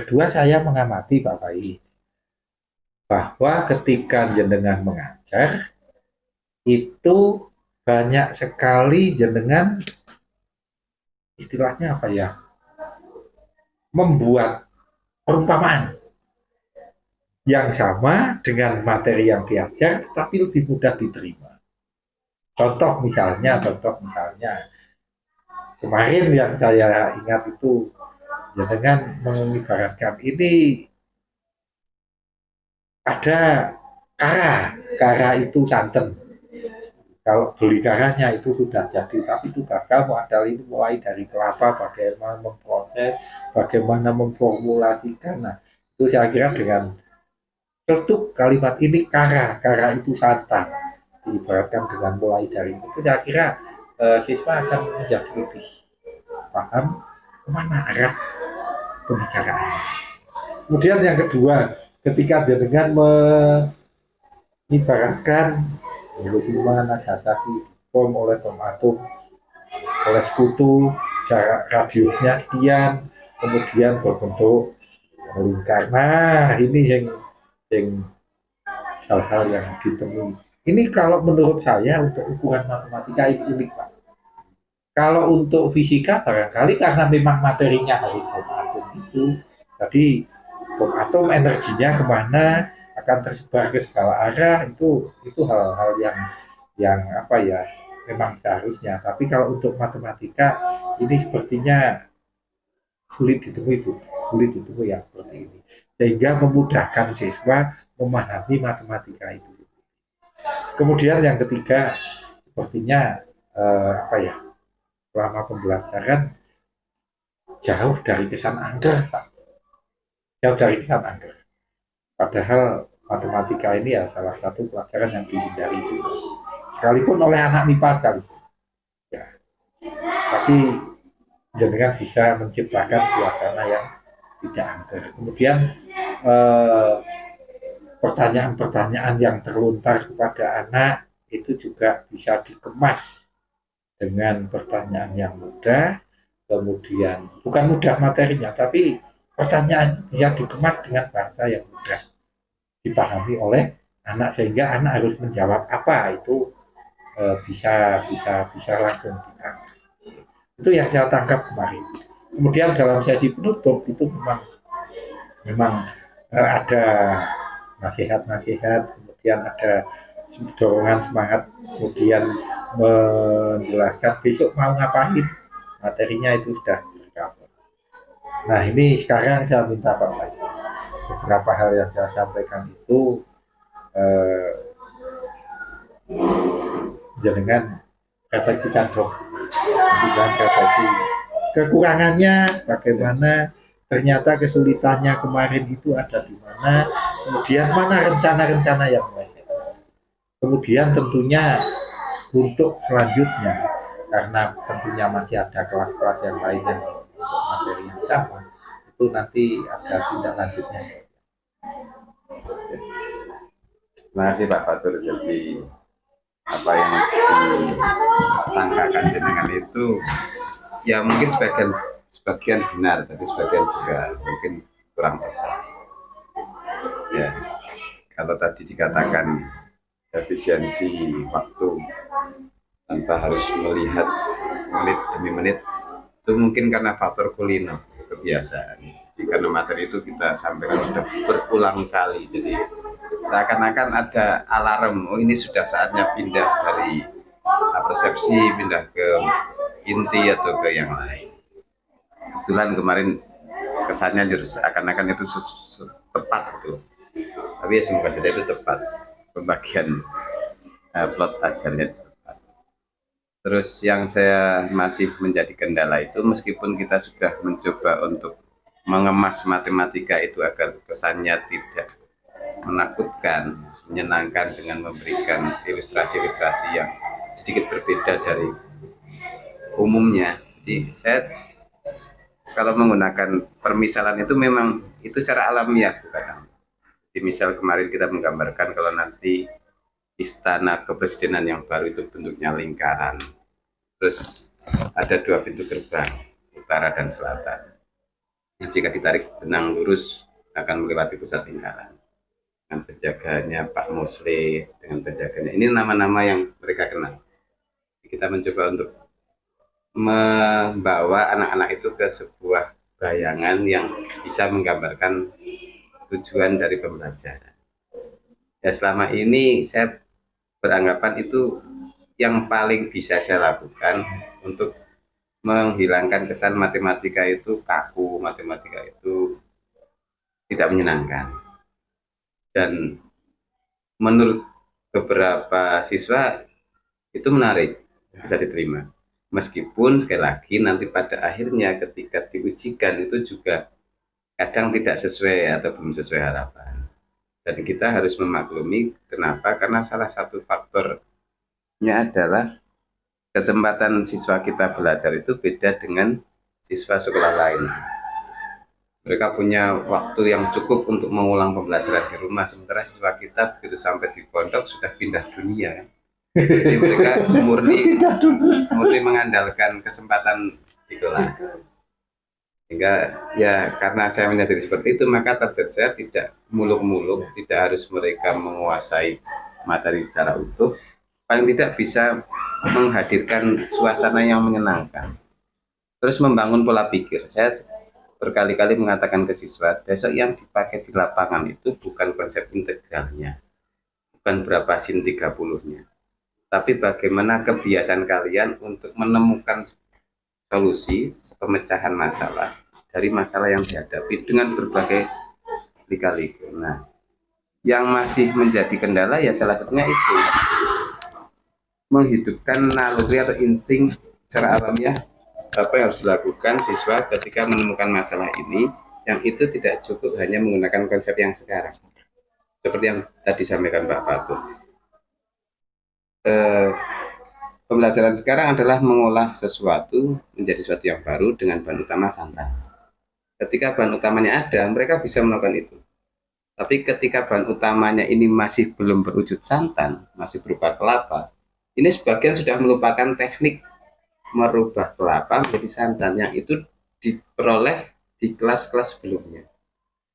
kedua saya mengamati Pak Pai bahwa ketika jenengan mengajar itu banyak sekali jenengan istilahnya apa ya, membuat perumpamaan yang sama dengan materi yang diajar tapi lebih mudah diterima. Contoh misalnya kemarin yang saya ingat itu jenengan mengibaratkan ini ada kara itu santan. Kalau beli karanya itu sudah jadi, tapi itu gagal modal ini mulai dari kelapa, bagaimana memproses, bagaimana memformulasikan. Nah, itu saya kira dengan cetuk kalimat ini kara itu santan, diibaratkan dengan mulai dari itu, saya kira siswa akan menjadi lebih paham kemana arah pembicaraan. Kemudian yang kedua, ketika jenengan mengibaratkan Hiroshima, Nagasaki bom oleh bom atom oleh sekutu, jarak radiusnya sekian, kemudian berbentuk melingkar. Nah, ini yang hal-hal yang ditemui. Ini kalau menurut saya untuk ukuran matematika itu unik Pak. Kalau untuk fisika barangkali karena memang materinya harus bom atom itu, jadi bom atom energinya kemana akan tersebar ke segala arah, itu hal-hal yang apa ya, memang seharusnya. Tapi kalau untuk matematika ini sepertinya sulit ditemui yang seperti ini, sehingga memudahkan siswa memahami matematika itu. Kemudian yang ketiga, sepertinya selama pembelajaran jauh dari kesan angker, Pak. Jauh dari kesan angker. Padahal matematika ini ya salah satu pelajaran yang dihindari juga. Sekalipun oleh anak MIPA sekalipun. Ya. Tapi jenengan bisa menciptakan suasana yang tidak angker. Kemudian pertanyaan-pertanyaan yang terlontar kepada anak itu juga bisa dikemas dengan pertanyaan yang mudah, kemudian bukan mudah materinya, tapi pertanyaan bisa dikemas dengan bahasa yang mudah dipahami oleh anak, sehingga anak harus menjawab apa itu bisa langsung ditangkap. Itu yang saya tangkap kemarin. Kemudian dalam sesi penutup itu memang ada nasihat-nasihat, kemudian ada dorongan semangat, kemudian menjelaskan besok mau ngapain, materinya itu sudah tercover. Nah, ini sekarang saya minta Pak Faisal, beberapa hal yang saya sampaikan itu jenengan refleksikan dong, jangan refleksi kekurangannya bagaimana, ternyata kesulitannya kemarin itu ada di mana, kemudian mana rencana-rencana yang meleset. Kemudian tentunya untuk selanjutnya, karena tentunya masih ada kelas-kelas yang lain yang materi yang sama, itu nanti ada tindak lanjutnya. Terima kasih Pak Fatur. Jadi apa yang disangkakan jenengan itu ya mungkin sebagian benar, tapi sebagian juga mungkin kurang tepat. Ya, kalau tadi dikatakan efisiensi waktu tanpa harus melihat menit demi menit, itu mungkin karena faktor kuliner, kebiasaan. Jadi karena materi itu kita sampaikan sudah berulang kali, jadi seakan-akan ada alarm, oh ini sudah saatnya pindah dari persepsi, pindah ke inti atau ke yang lain. Kebetulan kemarin kesannya seakan-akan itu tepat gitu. Tapi ya semoga saja itu tepat, pembagian plot ajarnya tepat. Terus yang saya masih menjadi kendala itu, meskipun kita sudah mencoba untuk mengemas matematika itu agar kesannya tidak menakutkan, menyenangkan dengan memberikan ilustrasi-ilustrasi yang sedikit berbeda dari umumnya. Jadi saya kalau menggunakan permisalan itu memang itu secara alamiah, bukan. Di misal kemarin kita menggambarkan kalau nanti istana kepresidenan yang baru itu bentuknya lingkaran, terus ada 2 pintu gerbang, utara dan selatan. Jika ditarik benang lurus akan melewati pusat lingkaran. Dengan penjaganya Pak Musli, dengan penjaganya ini nama-nama yang mereka kenal. Kita mencoba untuk membawa anak-anak itu ke sebuah bayangan yang bisa menggambarkan tujuan dari pembelajaran. Ya selama ini saya beranggapan itu yang paling bisa saya lakukan untuk menghilangkan kesan matematika itu kaku, matematika itu tidak menyenangkan. Dan menurut beberapa siswa itu menarik, bisa diterima. Meskipun sekali lagi nanti pada akhirnya ketika diujikan itu juga kadang tidak sesuai atau belum sesuai harapan. Dan kita harus memaklumi kenapa, karena salah satu faktornya adalah kesempatan siswa kita belajar itu beda dengan siswa sekolah lain. Mereka punya waktu yang cukup untuk mengulang pembelajaran di rumah, sementara siswa kita begitu sampai di pondok sudah pindah dunia. Jadi mereka murni mengandalkan kesempatan di kelas. Sehingga ya karena saya menyadari seperti itu, maka target saya tidak muluk-muluk, tidak harus mereka menguasai materi secara utuh, paling tidak bisa menghadirkan suasana yang menyenangkan. Terus membangun pola pikir. Saya berkali-kali mengatakan ke siswa, besok yang dipakai di lapangan itu bukan konsep integralnya, bukan berapa sin 30-nya, tapi bagaimana kebiasaan kalian untuk menemukan solusi pemecahan masalah dari masalah yang dihadapi dengan berbagai lika-liku. Nah, yang masih menjadi kendala ya salah satunya itu menghidupkan naluri atau insting secara alamiah apa yang harus dilakukan siswa ketika menemukan masalah ini, yang itu tidak cukup hanya menggunakan konsep yang sekarang. Seperti yang tadi disampaikan Pak Fatur. Pembelajaran sekarang adalah mengolah sesuatu menjadi sesuatu yang baru dengan bahan utama santan. Ketika bahan utamanya ada, mereka bisa melakukan itu. Tapi ketika bahan utamanya ini masih belum berwujud santan, masih berupa kelapa, ini sebagian sudah melupakan teknik merubah kelapa menjadi santan yang itu diperoleh di kelas-kelas sebelumnya.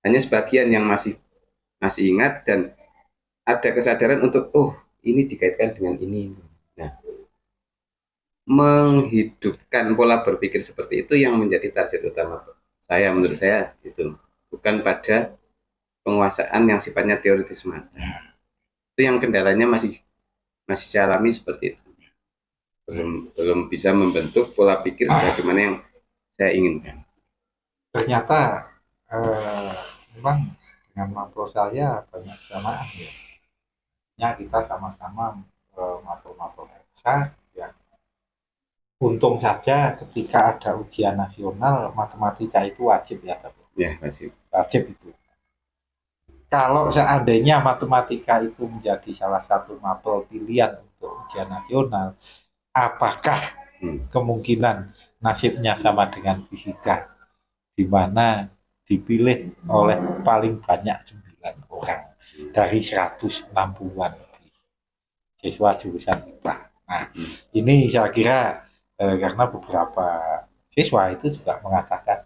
Hanya sebagian yang masih ingat dan ada kesadaran untuk ini dikaitkan dengan ini. Nah, menghidupkan pola berpikir seperti itu yang menjadi target utama saya, menurut saya itu bukan pada penguasaan yang sifatnya teoritis semata. Itu yang kendalanya masih saya alami seperti itu. Belum bisa membentuk pola pikir sebagaimana yang saya inginkan. Ternyata memang dengan mapel saya banyak kesamaan ya. Ya kita sama-sama mapel-mapel eksak ya. Untung saja ketika ada ujian nasional matematika itu wajib ya, Ya, masih. wajib itu. Kalau seandainya matematika itu menjadi salah satu mapel pilihan untuk ujian nasional, apakah kemungkinan nasibnya sama dengan fisika, di mana dipilih oleh paling banyak 9 orang dari 160-an siswa jurusan IPA. Nah, ini saya kira karena beberapa siswa itu juga mengatakan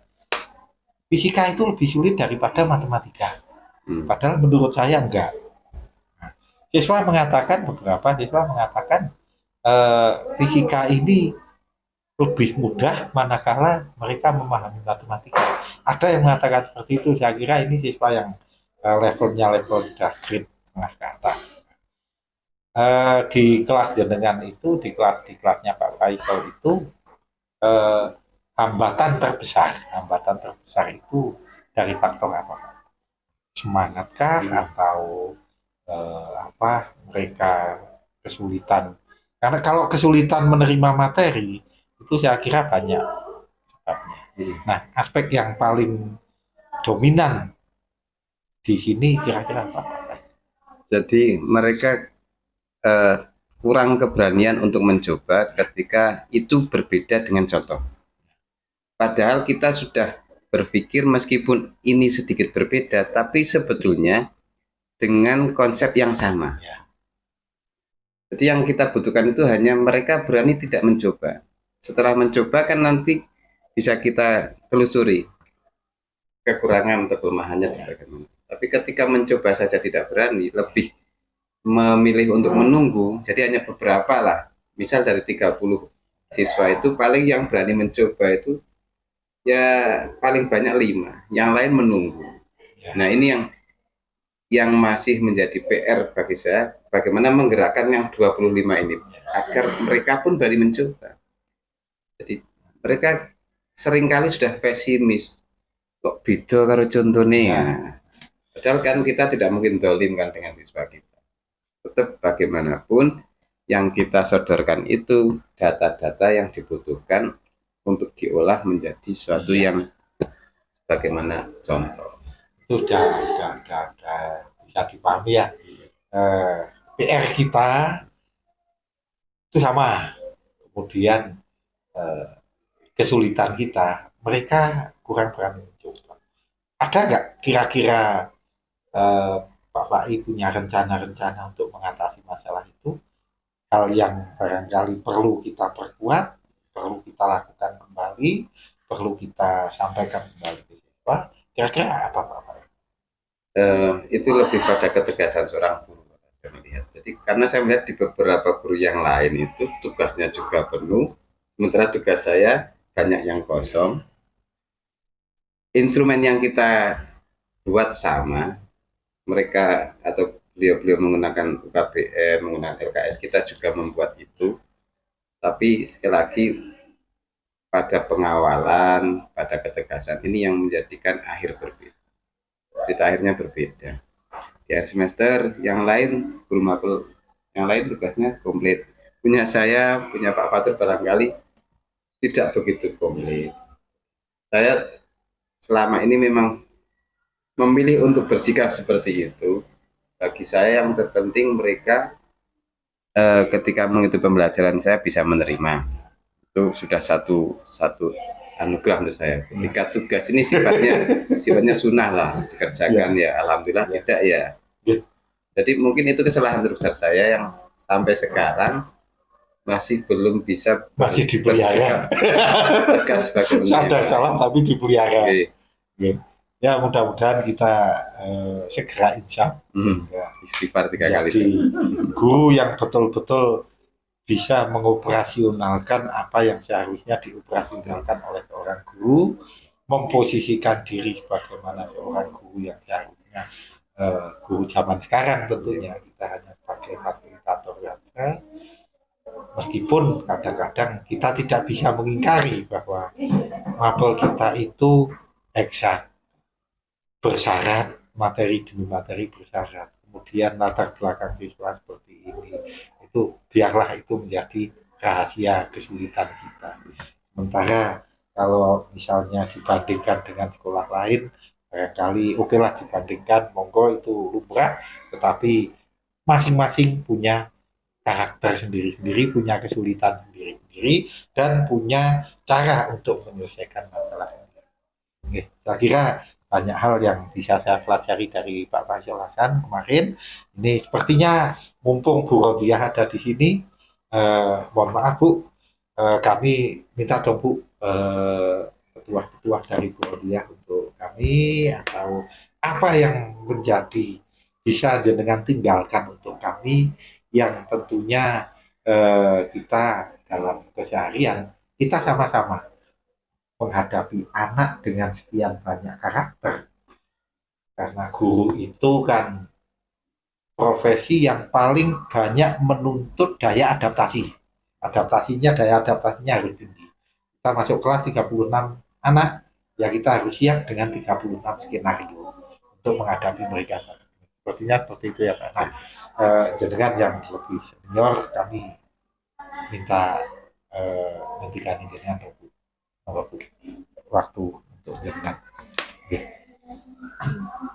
fisika itu lebih sulit daripada matematika. Padahal menurut saya enggak. Nah, beberapa siswa mengatakan fisika ini lebih mudah manakala mereka memahami matematika. Ada yang mengatakan seperti itu. Saya kira ini siswa yang levelnya level udah grade tengah ke atas. Di kelas jenengan itu, di kelasnya Pak Faisal itu hambatan terbesar itu dari faktor apa? Semangatkah atau mereka kesulitan? Karena kalau kesulitan menerima materi itu saya kira banyak sebabnya. Nah, aspek yang paling dominan di sini kira-kira apa? Jadi mereka kurang keberanian untuk mencoba ketika itu berbeda dengan contoh. Padahal kita sudah berpikir meskipun ini sedikit berbeda, tapi sebetulnya dengan konsep yang sama. Jadi yang kita butuhkan itu hanya mereka berani tidak mencoba. Setelah mencoba kan nanti bisa kita telusuri kekurangan atau kelemahannya bagaimana. Tapi ketika mencoba saja tidak berani, lebih memilih untuk menunggu, jadi hanya beberapa lah. Misal dari 30 siswa itu paling yang berani mencoba itu ya paling banyak 5, yang lain menunggu. Nah, ini yang masih menjadi PR bagi saya, bagaimana menggerakkan yang 25 ini agar mereka pun berani mencoba. Jadi mereka seringkali sudah pesimis, kok beda karo contohnya. Padahal kan kita tidak mungkin dolim kan dengan siswa kita. Tetap bagaimanapun yang kita sodorkan itu data-data yang dibutuhkan untuk diolah menjadi suatu yang bagaimana contoh. Itu udah bisa dipahami ya. PR kita itu sama. Kemudian kesulitan kita, mereka kurang berani mencoba. Ada nggak kira-kira Pak Fai punya rencana-rencana untuk mengatasi masalah itu? Hal yang barangkali perlu kita perkuat, perlu kita lakukan kembali, perlu kita sampaikan kembali ke siswa. Kira-kira apa Pak Fai? Itu lebih pada ketegasan seorang guru, saya melihat. Jadi karena saya melihat di beberapa guru yang lain itu tugasnya juga penuh, sementara tugas saya banyak yang kosong. Instrumen yang kita buat sama, mereka atau beliau-beliau menggunakan UKBM, menggunakan LKS, kita juga membuat itu. Tapi sekali lagi pada pengawalan, pada ketegasan ini yang menjadikan akhir berbeda. Cerita akhirnya berbeda. Di akhir semester yang lain guru mapel yang lain tugasnya komplit. Punya saya, punya Pak Fatur barangkali tidak begitu komplit. Saya selama ini memang memilih untuk bersikap seperti itu. Bagi saya yang terpenting mereka ketika mengikuti pembelajaran saya bisa menerima. Itu sudah satu anugerah menurut saya. Ketika tugas ini sifatnya sunnah lah dikerjakan ya alhamdulillah, tidak ya. Jadi mungkin itu kesalahan terbesar saya yang sampai sekarang masih belum bisa dipelihara. Tegas bagaimana. Sadar salah tapi dipelihara. Ya mudah-mudahan kita segera insaf istighfar 3 kali. jadi guru yang betul-betul bisa mengoperasionalkan apa yang seharusnya dioperasionalkan oleh seorang guru, memposisikan diri sebagaimana seorang guru yang seharusnya guru zaman sekarang. Tentunya kita hanya sebagai fasilitator saja, meskipun kadang-kadang kita tidak bisa mengingkari bahwa mapel kita itu eksak, bersyarat materi demi materi bersyarat. Kemudian latar belakang siswa seperti ini, itu biarlah itu menjadi rahasia kesulitan kita. Sementara kalau misalnya dibandingkan dengan sekolah lain, barangkali oke lah dibandingkan, monggo itu lumrah, tetapi masing-masing punya karakter sendiri-sendiri, punya kesulitan sendiri-sendiri, dan punya cara untuk menyelesaikan masalah ini. Oke, saya kira banyak hal yang bisa saya pelajari dari Pak Faisal Hasan kemarin. Ini sepertinya mumpung Bu Rodiah ada di sini, mohon maaf Bu, kami minta dong Bu, petuah-petuah dari Bu Rodiah untuk kami, atau apa yang menjadi bisa jenengan tinggalkan untuk kami, yang tentunya kita dalam keseharian kita sama-sama menghadapi anak dengan sekian banyak karakter. Karena guru itu kan profesi yang paling banyak menuntut daya adaptasi. Daya adaptasinya harus tinggi. Kita masuk kelas 36 anak, ya kita harus siap dengan 36 skenario untuk menghadapi mereka. Sepertinya seperti itu ya Pak. Nah, jenengan yang lebih senior, kami minta nantikan jenengan waktu untuk jenengan.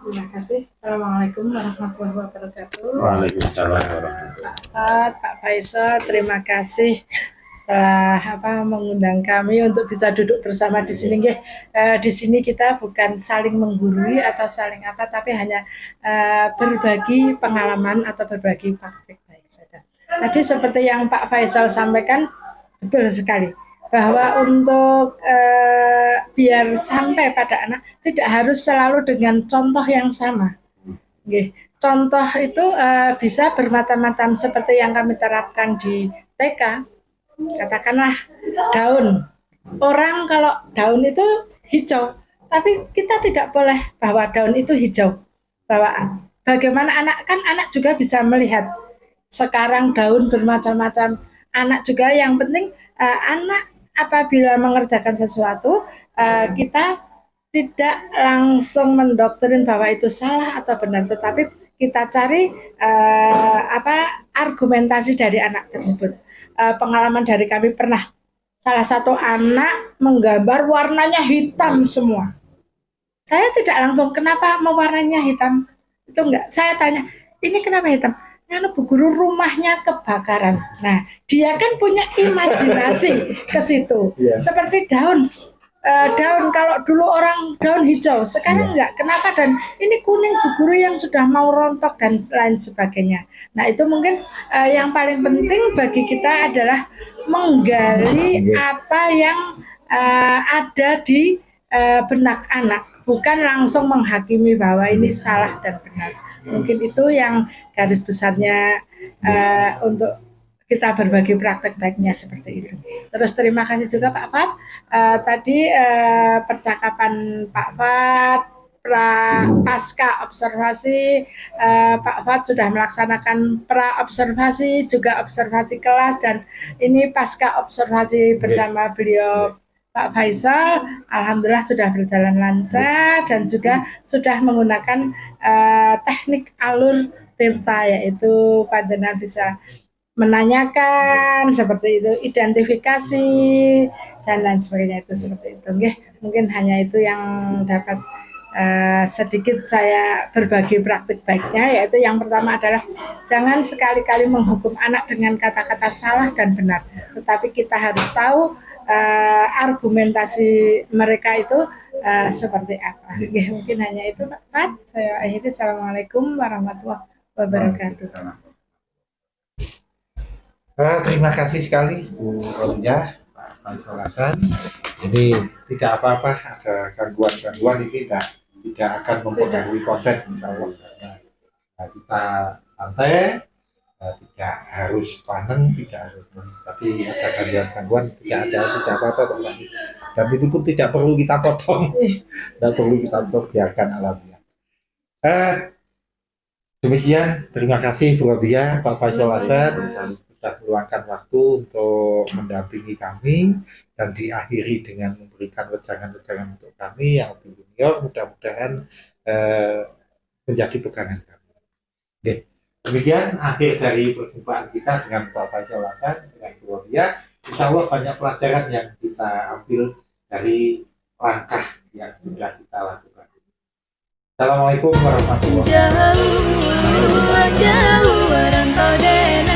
Terima kasih. Assalamualaikum warahmatullahi wabarakatuh. Waalaikumsalam warahmatullahi Pak Faisal, terima kasih telah mengundang kami untuk bisa duduk bersama di sini. Di sini kita bukan saling menggurui atau saling apa, tapi hanya berbagi pengalaman atau berbagi praktik baik saja. Tadi seperti yang Pak Faisal sampaikan, betul sekali bahwa untuk biar sampai pada anak tidak harus selalu dengan contoh yang sama. Contoh itu bisa bermacam-macam seperti yang kami terapkan di TK. Katakanlah daun. Orang kalau daun itu hijau, tapi kita tidak boleh bahwa daun itu hijau. Bahwa bagaimana anak juga bisa melihat sekarang daun bermacam-macam. Anak juga yang penting anak apabila mengerjakan sesuatu, kita tidak langsung mendoktrin bahwa itu salah atau benar, tetapi kita cari argumentasi dari anak tersebut. Pengalaman dari kami pernah, salah satu anak menggambar warnanya hitam semua. Saya tidak langsung, kenapa mewarnanya hitam? Itu enggak. Saya tanya, ini kenapa hitam? Karena Bu Guru rumahnya kebakaran. Nah, dia kan punya imajinasi ke situ. Seperti daun. Daun kalau dulu orang daun hijau, sekarang enggak. Kenapa? Dan ini kuning Bu Guru yang sudah mau rontok dan lain sebagainya. Nah, itu mungkin yang paling penting bagi kita adalah menggali apa yang ada di benak anak, bukan langsung menghakimi bahwa ini salah dan benar. Mungkin itu yang garis besarnya untuk kita berbagi praktek baiknya seperti itu. Terus terima kasih juga Pak Fat. Tadi percakapan Pak Fat pasca observasi, Pak Fat sudah melaksanakan pra observasi, juga observasi kelas, dan ini pasca observasi bersama beliau Pak Faisal, alhamdulillah sudah berjalan lancar dan juga sudah menggunakan teknik alur tirta, yaitu panjenengan bisa menanyakan seperti itu, identifikasi dan lain sebagainya, itu seperti itu. Mungkin hanya itu yang dapat sedikit saya berbagi praktik baiknya, yaitu yang pertama adalah jangan sekali-kali menghukum anak dengan kata-kata salah dan benar, tetapi kita harus tahu argumentasi mereka itu seperti apa. Mungkin hanya itu Pak Fat. Saya akhiri. Assalamualaikum warahmatullahi wabarakatuh. Terima kasih sekali Bu Rodiah, Pak Faisal Hasan. Jadi tidak apa-apa ada gangguan-gangguan, ini tidak akan mempengaruhi konten, insya Allah. Nah, kita santai, tidak harus panen, tidak harus, tapi ada gangguan-gangguan tidak apa-apa Pak. Dan itu pun tidak perlu kita potong, tidak perlu kita potong, biarkan alamiah. Demikian, terima kasih Bu Rodiah, Pak Faisal Hasan sudah meluangkan waktu untuk mendampingi kami, dan diakhiri dengan memberikan wejangan-wejangan untuk kami yang lebih junior. Mudah-mudahan menjadi pegangan kami. Oke. Demikian akhir dari perjumpaan kita dengan Pak Faisal Hasan dengan Bu Wafia. Insya Allah banyak pelajaran yang kita ambil dari langkah yang sudah kita lakukan. Assalamualaikum warahmatullahi wabarakatuh. Jauh, jauh rantau denai